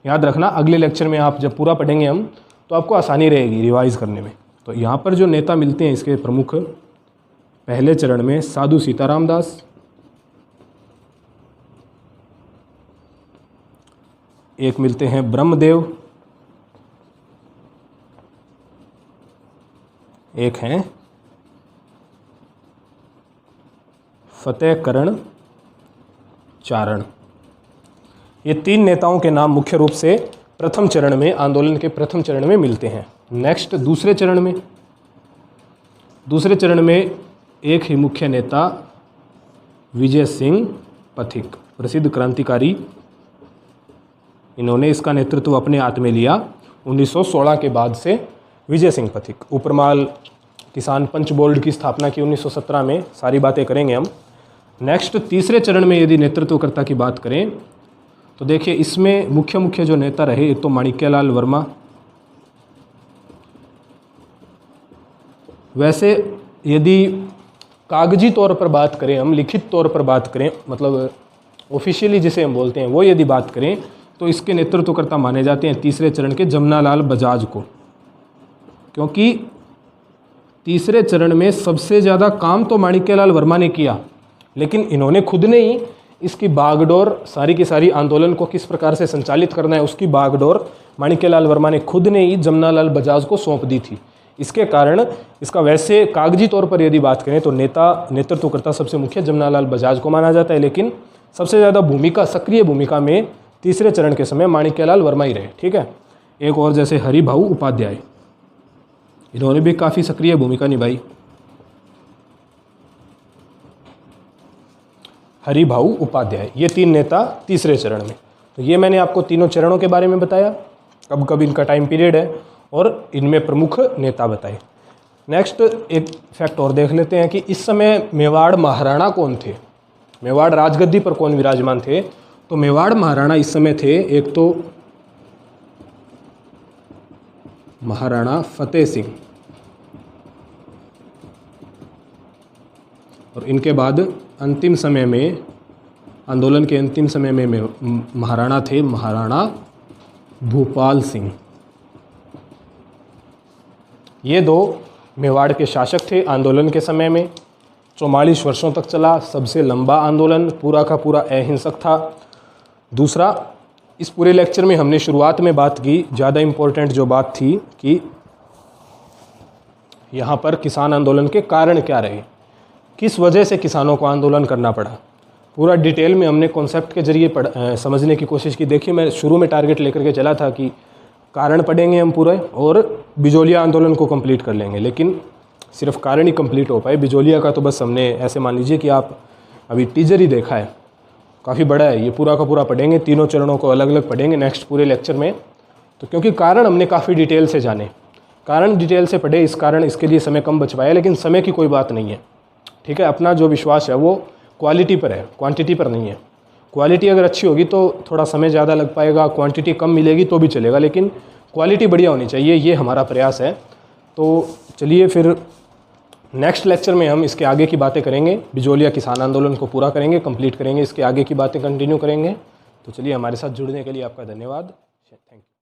याद रखना, अगले लेक्चर में आप जब पूरा पढ़ेंगे हम, तो आपको आसानी रहेगी रिवाइज करने में। तो यहाँ पर जो नेता मिलते हैं इसके प्रमुख, पहले चरण में साधु सीताराम दास, एक मिलते हैं ब्रह्मदेव, एक हैं फतेहकरण चारण। ये 3 नेताओं के नाम मुख्य रूप से प्रथम चरण में, आंदोलन के प्रथम चरण में मिलते हैं। नेक्स्ट दूसरे चरण में एक ही मुख्य नेता विजय सिंह पथिक, प्रसिद्ध क्रांतिकारी, इन्होंने इसका नेतृत्व अपने हाथ में लिया 1916 के बाद से। विजय सिंह पथिक, उपरमाल किसान पंच बोर्ड की स्थापना की 1917 में, सारी बातें करेंगे हम। नेक्स्ट तीसरे चरण में यदि नेतृत्वकर्ता की बात करें तो देखिए इसमें मुख्य मुख्य जो नेता रहे, एक तो माणिक्यलाल वर्मा। वैसे यदि कागजी तौर पर बात करें, हम लिखित तौर पर बात करें, मतलब ऑफिशियली जिसे हम बोलते हैं, वो यदि बात करें तो इसके नेतृत्वकर्ता माने जाते हैं तीसरे चरण के जमनालाल बजाज को, क्योंकि तीसरे चरण में सबसे ज़्यादा काम तो माणिक्यलाल वर्मा ने किया, लेकिन इन्होंने खुद ने ही इसकी बागडोर, सारी की सारी आंदोलन को किस प्रकार से संचालित करना है उसकी बागडोर माणिक्यलाल वर्मा ने खुद ने ही जमनालाल बजाज को सौंप दी थी। इसके कारण इसका वैसे कागजी तौर पर यदि बात करें तो नेतृत्वकर्ता सबसे मुख्य जमनालाल बजाज को माना जाता है, लेकिन सबसे ज़्यादा भूमिका, सक्रिय भूमिका में तीसरे चरण के समय माणिक्यलाल वर्मा ही रहे। ठीक है, एक और जैसे हरिभाऊ उपाध्याय, इन्होंने भी काफ़ी सक्रिय भूमिका निभाई। हरिभाऊ उपाध्याय, ये 3 नेता तीसरे चरण में। तो ये मैंने आपको तीनों चरणों के बारे में बताया, कब कब इनका टाइम पीरियड है और इनमें प्रमुख नेता बताए। नेक्स्ट एक फैक्ट और देख लेते हैं कि इस समय मेवाड़ महाराणा कौन थे, मेवाड़ राजगद्दी पर कौन विराजमान थे। तो मेवाड़ महाराणा इस समय थे एक तो महाराणा फतेह सिंह, और इनके बाद अंतिम समय में, आंदोलन के अंतिम समय में महाराणा थे महाराणा भूपाल सिंह। ये 2 मेवाड़ के शासक थे आंदोलन के समय में। 44 वर्षों तक चला, सबसे लंबा आंदोलन, पूरा का पूरा अहिंसक था। दूसरा, इस पूरे लेक्चर में हमने शुरुआत में बात की, ज़्यादा इम्पोर्टेंट जो बात थी कि यहाँ पर किसान आंदोलन के कारण क्या रहे, किस वजह से किसानों को आंदोलन करना पड़ा, पूरा डिटेल में हमने कॉन्सेप्ट के जरिए समझने की कोशिश की। देखिए मैं शुरू में टारगेट लेकर के चला था कि कारण पढ़ेंगे हम पूरे और बिजोलिया आंदोलन को कंप्लीट कर लेंगे, लेकिन सिर्फ कारण ही कंप्लीट हो पाए। बिजोलिया का तो बस हमने ऐसे मान लीजिए कि आप अभी टीजर ही देखा है, काफ़ी बड़ा है, ये पूरा का पूरा पढ़ेंगे, तीनों चरणों को अलग अलग पढ़ेंगे नेक्स्ट पूरे लेक्चर में। तो क्योंकि कारण हमने काफ़ी डिटेल से जाने, कारण डिटेल से पढ़े, इस कारण इसके लिए समय कम बच पाया, लेकिन समय की कोई बात नहीं है। ठीक है, अपना जो विश्वास है वो क्वालिटी पर है, क्वांटिटी पर नहीं है। क्वालिटी अगर अच्छी होगी तो थोड़ा समय ज़्यादा लग पाएगा, क्वांटिटी कम मिलेगी तो भी चलेगा, लेकिन क्वालिटी बढ़िया होनी चाहिए, ये हमारा प्रयास है। तो चलिए फिर नेक्स्ट लेक्चर में हम इसके आगे की बातें करेंगे, बिजोलिया किसान आंदोलन को पूरा करेंगे, कंप्लीट करेंगे, इसके आगे की बातें कंटिन्यू करेंगे। तो चलिए, हमारे साथ जुड़ने के लिए आपका धन्यवाद, थैंक यू।